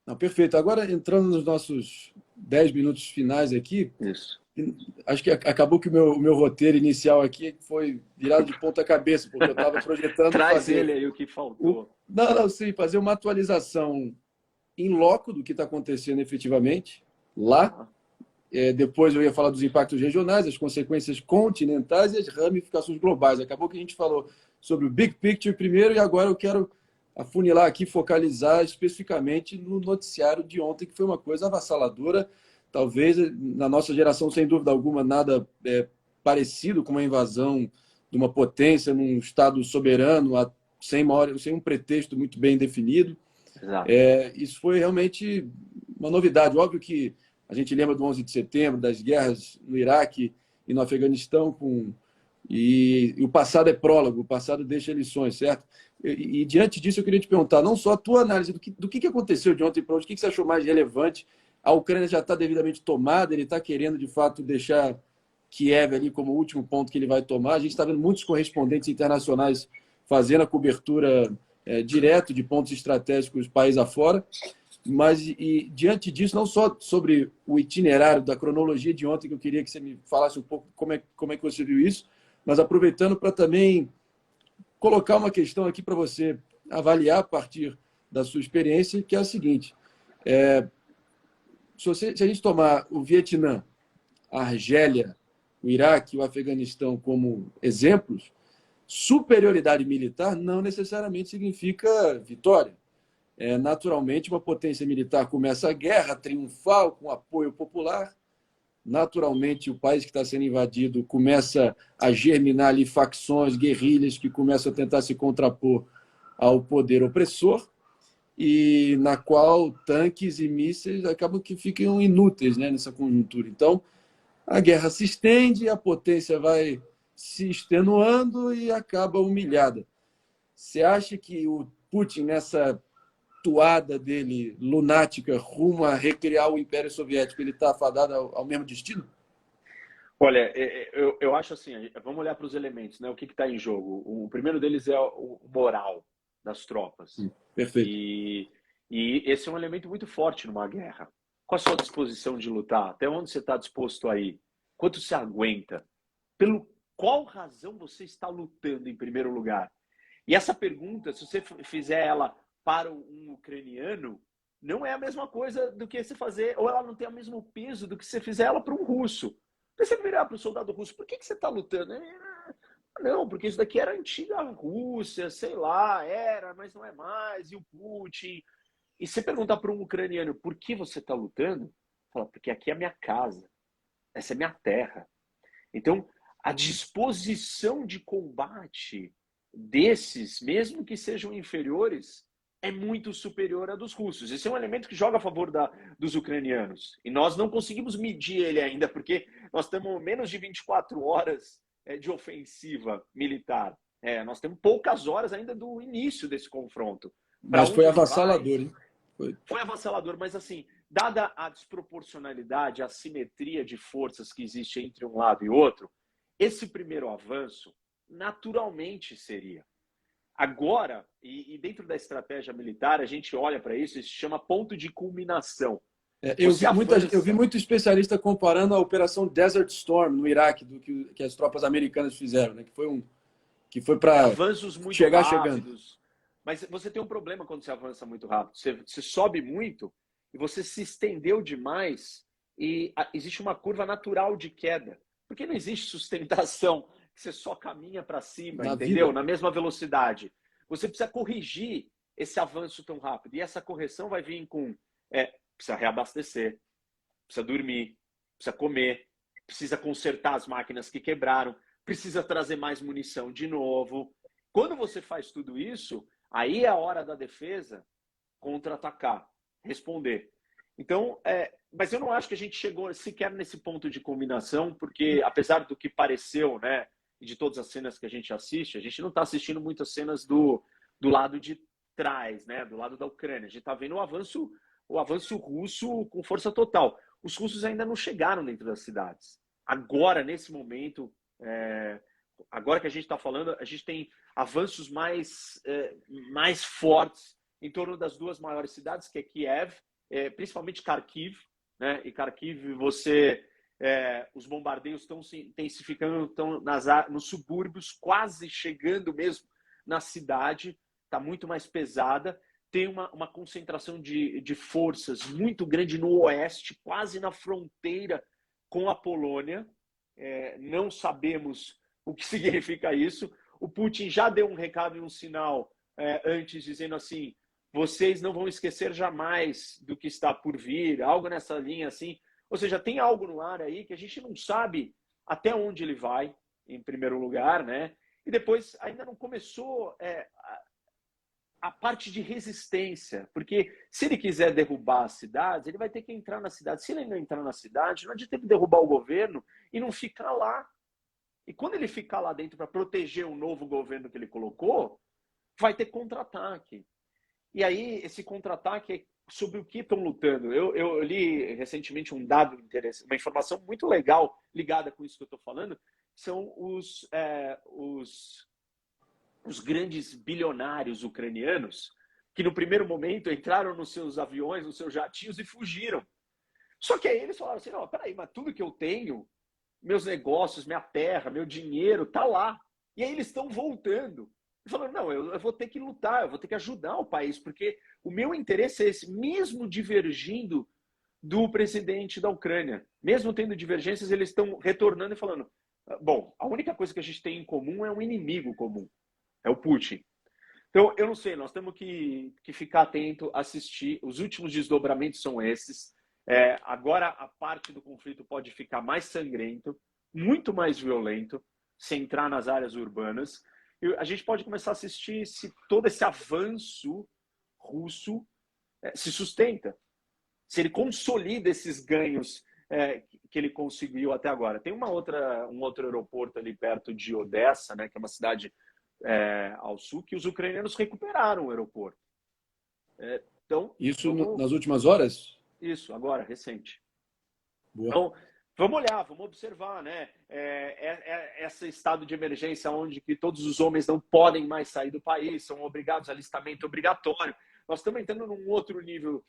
Não, perfeito. Agora, entrando nos nossos 10 minutos finais aqui,
Isso.
acho que acabou que o meu roteiro inicial aqui foi virado de ponta cabeça, porque eu estava projetando
Traz
fazer...
ele aí o que faltou.
Não, sim, fazer uma atualização em loco do que está acontecendo efetivamente lá. Depois eu ia falar dos impactos regionais, as consequências continentais e as ramificações globais. Acabou que a gente falou sobre o big picture primeiro e agora eu quero afunilar aqui, focalizar especificamente no noticiário de ontem, que foi uma coisa avassaladora. Talvez na nossa geração, sem dúvida alguma, nada parecido com uma invasão de uma potência num Estado soberano, sem um pretexto muito bem definido. Isso foi realmente uma novidade. Óbvio que a gente lembra do 11 de setembro, das guerras no Iraque e no Afeganistão, e o passado é prólogo, o passado deixa lições, certo? E diante disso eu queria te perguntar, não só a tua análise do que aconteceu de ontem para hoje, o que você achou mais relevante? A Ucrânia já está devidamente tomada, ele está querendo, de fato, deixar Kiev ali como último ponto que ele vai tomar. A gente está vendo muitos correspondentes internacionais fazendo a cobertura direto de pontos estratégicos país afora. Mas, diante disso, não só sobre o itinerário da cronologia de ontem, que eu queria que você me falasse um pouco como é que você viu isso, mas aproveitando para também colocar uma questão aqui para você avaliar a partir da sua experiência, que é a seguinte: se a gente tomar o Vietnã, a Argélia, o Iraque e o Afeganistão como exemplos, superioridade militar não necessariamente significa vitória. Naturalmente, uma potência militar começa a guerra triunfal com apoio popular. Naturalmente, o país que está sendo invadido começa a germinar ali facções, guerrilhas que começam a tentar se contrapor ao poder opressor, e na qual tanques e mísseis acabam que ficam inúteis, né, nessa conjuntura. Então, a guerra se estende, a potência vai se extenuando e acaba humilhada. Você acha que o Putin, nessa toada dele lunática rumo a recriar o Império Soviético, ele está afadado ao mesmo destino?
Olha, eu acho assim, vamos olhar para os elementos, né? O que está em jogo? O primeiro deles é o moral das tropas.
Perfeito.
E esse é um elemento muito forte numa guerra. Qual a sua disposição de lutar? Até onde você está disposto a ir? Quanto você aguenta? Pelo qual razão você está lutando em primeiro lugar? E essa pergunta, se você fizer ela para um ucraniano, não é a mesma coisa do que você fazer, ou ela não tem o mesmo peso do que você fizer ela para um russo. Você virar para o soldado russo, por que você está lutando? Não, porque isso daqui era a antiga Rússia, sei lá, era, mas não é mais, e o Putin. E você perguntar para um ucraniano, por que você está lutando? Fala, porque aqui é a minha casa, essa é minha terra. Então, a disposição de combate desses, mesmo que sejam inferiores, é muito superior à dos russos. Esse é um elemento que joga a favor dos ucranianos. E nós não conseguimos medir ele ainda, porque nós temos menos de 24 horas de ofensiva militar. Nós temos poucas horas ainda do início desse confronto.
Mas foi avassalador, hein?
Foi avassalador, mas assim, dada a desproporcionalidade, a assimetria de forças que existe entre um lado e outro, esse primeiro avanço naturalmente seria. Agora, e dentro da estratégia militar, a gente olha para isso e se chama ponto de culminação.
Eu vi muito especialista comparando a Operação Desert Storm no Iraque, do que as tropas americanas fizeram, né? Que foi para
avanços muito
chegar
rápidos.
chegando.
Mas você tem um problema quando você avança muito rápido. Você sobe muito e você se estendeu demais e existe uma curva natural de queda. Porque não existe sustentação que você só caminha para cima, entendeu? Na mesma velocidade. Você precisa corrigir esse avanço tão rápido. E essa correção vai vir com... precisa reabastecer, precisa dormir, precisa comer, precisa consertar as máquinas que quebraram, precisa trazer mais munição de novo. Quando você faz tudo isso, aí é a hora da defesa contra-atacar, responder. Então, mas eu não acho que a gente chegou sequer nesse ponto de combinação, porque apesar do que pareceu, né, e de todas as cenas que a gente assiste, a gente não está assistindo muitas cenas do lado de trás, né? Do lado da Ucrânia. A gente está vendo o avanço russo com força total. Os russos ainda não chegaram dentro das cidades. Agora, nesse momento, agora que a gente está falando, a gente tem avanços mais fortes em torno das duas maiores cidades, que é Kiev, principalmente Kharkiv, né? E Kharkiv, os bombardeios estão se intensificando, estão nos subúrbios, quase chegando mesmo na cidade, está muito mais pesada. Tem uma concentração de forças muito grande no oeste, quase na fronteira com a Polônia. Não sabemos o que significa isso. O Putin já deu um recado e um sinal antes, dizendo assim: vocês não vão esquecer jamais do que está por vir, algo nessa linha assim. Ou seja, tem algo no ar aí que a gente não sabe até onde ele vai, em primeiro lugar, né? E depois ainda não começou a parte de resistência, porque se ele quiser derrubar as cidades, ele vai ter que entrar na cidade. Se ele não entrar na cidade, não adianta ele derrubar o governo e não ficar lá. E quando ele ficar lá dentro para proteger o novo governo que ele colocou, vai ter contra-ataque. E aí, esse contra-ataque é sobre o que estão lutando. Eu li recentemente um dado interessante, uma informação muito legal ligada com isso que eu estou falando, são os grandes bilionários ucranianos que no primeiro momento entraram nos seus aviões, nos seus jatinhos e fugiram. Só que aí eles falaram assim: não, peraí, mas tudo que eu tenho, meus negócios, minha terra, meu dinheiro, tá lá. E aí eles estão voltando. E falando: não, eu vou ter que lutar, eu vou ter que ajudar o país, porque o meu interesse é esse, mesmo divergindo do presidente da Ucrânia. Mesmo tendo divergências, eles estão retornando e falando: bom, a única coisa que a gente tem em comum é um inimigo comum. É o Putin. Então, eu não sei, nós temos que ficar atento, assistir. Os últimos desdobramentos são esses. Agora, a parte do conflito pode ficar mais sangrento, muito mais violento, se entrar nas áreas urbanas. E a gente pode começar a assistir se todo esse avanço russo se sustenta. Se ele consolida esses ganhos que ele conseguiu até agora. Tem um outro aeroporto ali perto de Odessa, né, que é uma cidade ao sul, que os ucranianos recuperaram o aeroporto. Então,
isso nas últimas horas?
Isso, agora, recente.
Boa.
Então, vamos olhar, vamos observar, né? Esse estado de emergência onde que todos os homens não podem mais sair do país, são obrigados a alistamento obrigatório. Nós estamos entrando num outro nível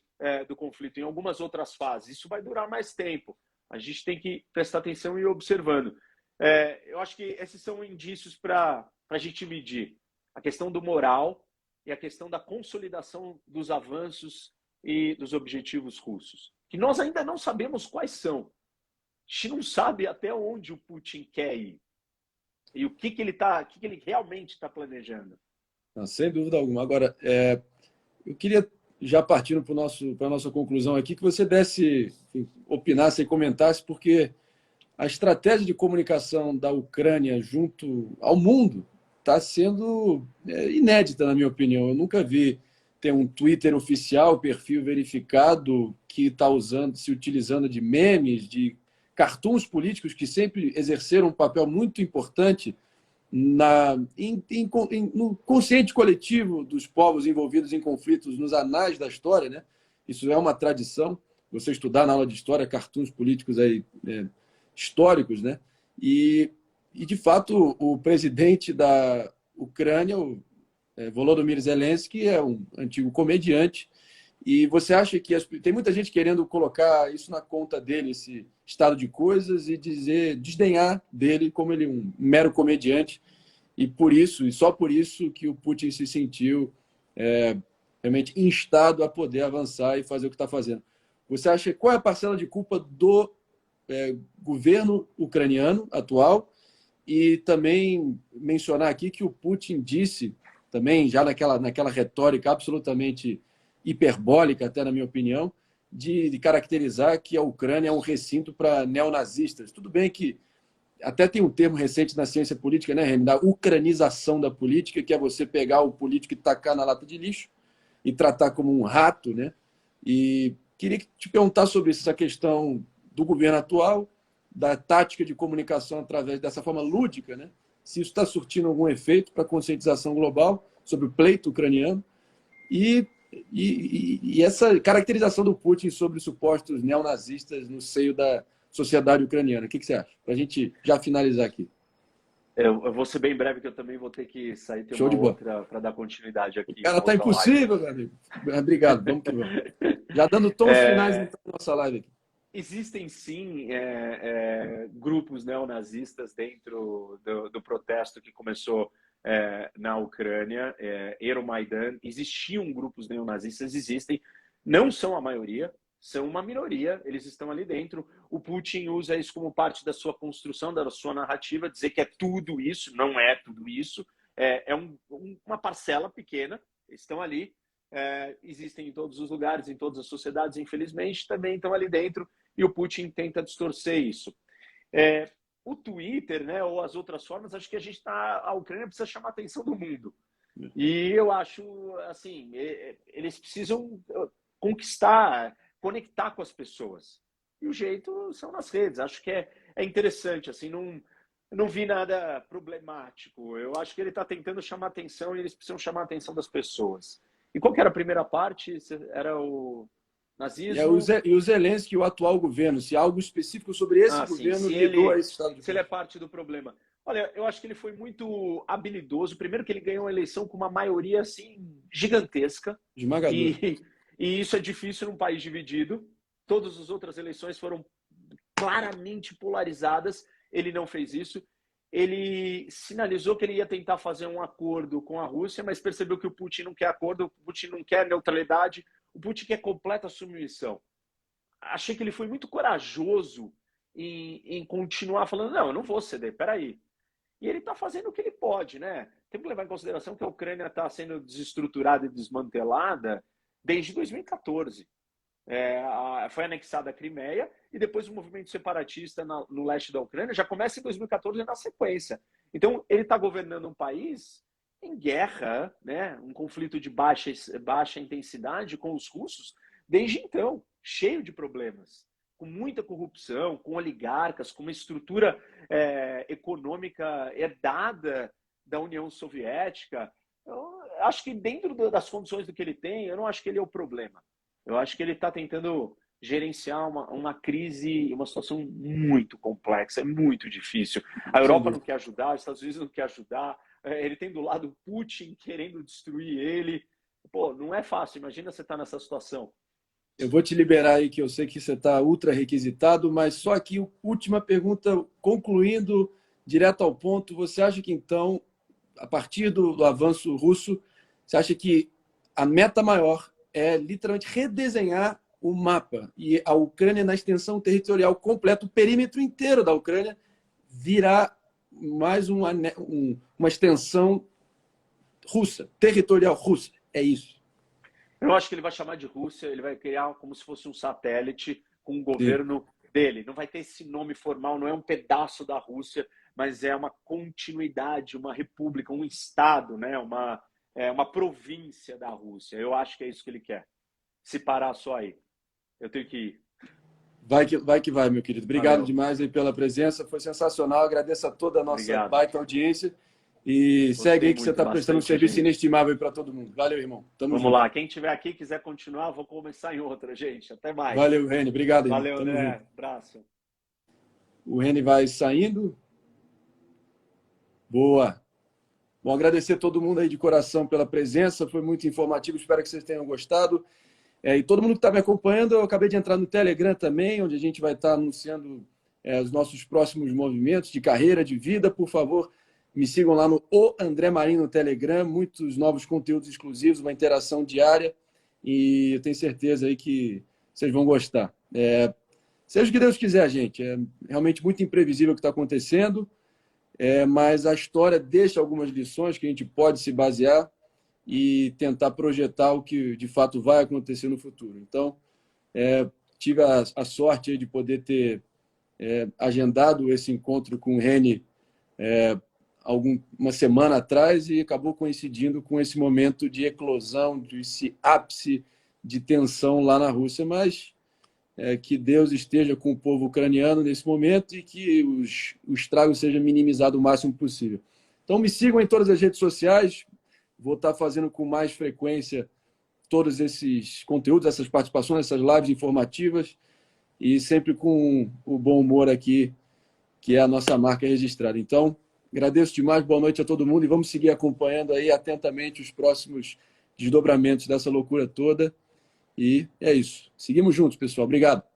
do conflito, em algumas outras fases. Isso vai durar mais tempo. A gente tem que prestar atenção e ir observando. Eu acho que esses são indícios para a gente medir a questão do moral e a questão da consolidação dos avanços e dos objetivos russos, que nós ainda não sabemos quais são. A gente não sabe até onde o Putin quer ir e o que ele realmente está planejando.
Não, sem dúvida alguma. Agora, eu queria, já partindo para a nossa conclusão aqui, que você desse, enfim, opinasse e comentasse, porque a estratégia de comunicação da Ucrânia junto ao mundo está sendo inédita, na minha opinião. Eu nunca vi ter um Twitter oficial, perfil verificado, que está se utilizando de memes, de cartoons políticos que sempre exerceram um papel muito importante no consciente coletivo dos povos envolvidos em conflitos nos anais da história, né? Isso é uma tradição. Você estudar na aula de história cartoons políticos históricos, né? E de fato, o presidente da Ucrânia, o Volodymyr Zelensky, é um antigo comediante. E você acha que tem muita gente querendo colocar isso na conta dele, esse estado de coisas, e desdenhar dele como ele um mero comediante, e só por isso que o Putin se sentiu realmente instado a poder avançar e fazer o que está fazendo. Você acha qual é a parcela de culpa do governo ucraniano atual? E também mencionar aqui que o Putin disse, também já naquela retórica absolutamente hiperbólica, até na minha opinião, de caracterizar que a Ucrânia é um recinto para neonazistas. Tudo bem que até tem um termo recente na ciência política, né, Remy, da ucranização da política, que é você pegar o político e tacar na lata de lixo e tratar como um rato, né? E queria te perguntar sobre essa questão do governo atual, da tática de comunicação através dessa forma lúdica, né, se isso está surtindo algum efeito para a conscientização global sobre o pleito ucraniano e essa caracterização do Putin sobre supostos neonazistas no seio da sociedade ucraniana. O que você acha? Para a gente já finalizar aqui.
Eu vou ser bem breve, que eu também vou ter que sair, ter
Show
uma
de bola.
outra para dar continuidade aqui.
O cara tá impossível, meu amigo. Obrigado, vamos que vamos. Já dando tons finais então, da nossa live aqui.
Existem sim grupos neonazistas dentro do protesto que começou na Ucrânia, Euromaidan. Existiam grupos neonazistas, existem, não são a maioria, são uma minoria, eles estão ali dentro. O Putin usa isso como parte da sua construção, da sua narrativa, dizer que é tudo isso, não é tudo isso, uma parcela pequena, estão ali, existem em todos os lugares, em todas as sociedades, infelizmente, também estão ali dentro, e o Putin tenta distorcer isso. O Twitter, né, ou as outras formas, acho que a Ucrânia precisa chamar a atenção do mundo. E eu acho, assim, eles precisam conectar com as pessoas. E o jeito são nas redes. Acho que é interessante, assim, não vi nada problemático. Eu acho que ele está tentando chamar atenção e eles precisam chamar a atenção das pessoas. E qual que era a primeira parte? Era o nazismo?
E o Zelensky, o atual governo, se há algo específico sobre esse governo lidou a esse estado de
se ele é parte do problema. Olha, eu acho que ele foi muito habilidoso. Primeiro que ele ganhou a eleição com uma maioria assim gigantesca.
Esmagador.
E isso é difícil num país dividido. Todas as outras eleições foram claramente polarizadas. Ele não fez isso. Ele sinalizou que ele ia tentar fazer um acordo com a Rússia, mas percebeu que o Putin não quer acordo, o Putin não quer neutralidade, o Putin quer completa submissão. Achei que ele foi muito corajoso em continuar falando, não, eu não vou ceder, peraí. E ele está fazendo o que ele pode, né? Tem que levar em consideração que a Ucrânia está sendo desestruturada e desmantelada desde 2014. Foi anexada a Crimeia e depois o movimento separatista no leste da Ucrânia já começa em 2014 na sequência. Então, ele está governando um país em guerra, né? Um conflito de baixa intensidade com os russos desde então, cheio de problemas, com muita corrupção, com oligarcas, com uma estrutura econômica herdada da União Soviética. Eu acho que dentro das condições do que ele tem, eu não acho que ele é o problema. Eu acho que ele está tentando gerenciar uma crise, uma situação muito complexa, é muito difícil. A Europa não quer ajudar, os Estados Unidos não quer ajudar, ele tem do lado o Putin querendo destruir ele. Pô, não é fácil, imagina você estar nessa situação.
Eu vou te liberar aí, que eu sei que você está ultra requisitado, mas só aqui, última pergunta, concluindo direto ao ponto, você acha que então, a partir do avanço russo, você acha que a meta maior é literalmente redesenhar o mapa e a Ucrânia na extensão territorial completa, o perímetro inteiro da Ucrânia, virar mais uma extensão russa, territorial russa? É isso.
Eu acho que ele vai chamar de Rússia, ele vai criar como se fosse um satélite com o governo dele. Não vai ter esse nome formal, não é um pedaço da Rússia, mas é uma continuidade, uma república, um estado, né? Uma província da Rússia. Eu acho que é isso que ele quer. Se parar só aí. Eu tenho que ir.
Vai que vai, meu querido. Obrigado demais aí pela presença. Foi sensacional. Agradeço a toda a nossa baita audiência. E segue aí que você está prestando um serviço inestimável para todo mundo. Valeu, irmão.
Vamos lá. Quem estiver aqui e quiser continuar, vou começar em outra, gente. Até mais.
Valeu, Reni. Obrigado, irmão.
Valeu, né? Abraço.
O Reni vai saindo. Boa. Bom, agradecer a todo mundo aí de coração pela presença. Foi muito informativo. Espero que vocês tenham gostado. E todo mundo que está me acompanhando, eu acabei de entrar no Telegram também, onde a gente vai estar anunciando os nossos próximos movimentos de carreira, de vida. Por favor, me sigam lá no André Marinho no Telegram. Muitos novos conteúdos exclusivos, uma interação diária. E eu tenho certeza aí que vocês vão gostar. Seja o que Deus quiser, gente. É realmente muito imprevisível o que está acontecendo. Mas a história deixa algumas lições que a gente pode se basear e tentar projetar o que de fato vai acontecer no futuro. Então, tive a sorte de poder ter agendado esse encontro com o Reni uma semana atrás e acabou coincidindo com esse momento de eclosão, desse ápice de tensão lá na Rússia. Mas que Deus esteja com o povo ucraniano nesse momento e que o estrago seja minimizado o máximo possível. Então me sigam em todas as redes sociais. Vou estar fazendo com mais frequência todos esses conteúdos, essas participações, essas lives informativas e sempre com o bom humor aqui, que é a nossa marca registrada. Então, agradeço demais, boa noite a todo mundo e vamos seguir acompanhando aí atentamente os próximos desdobramentos dessa loucura toda. E é isso. Seguimos juntos, pessoal. Obrigado.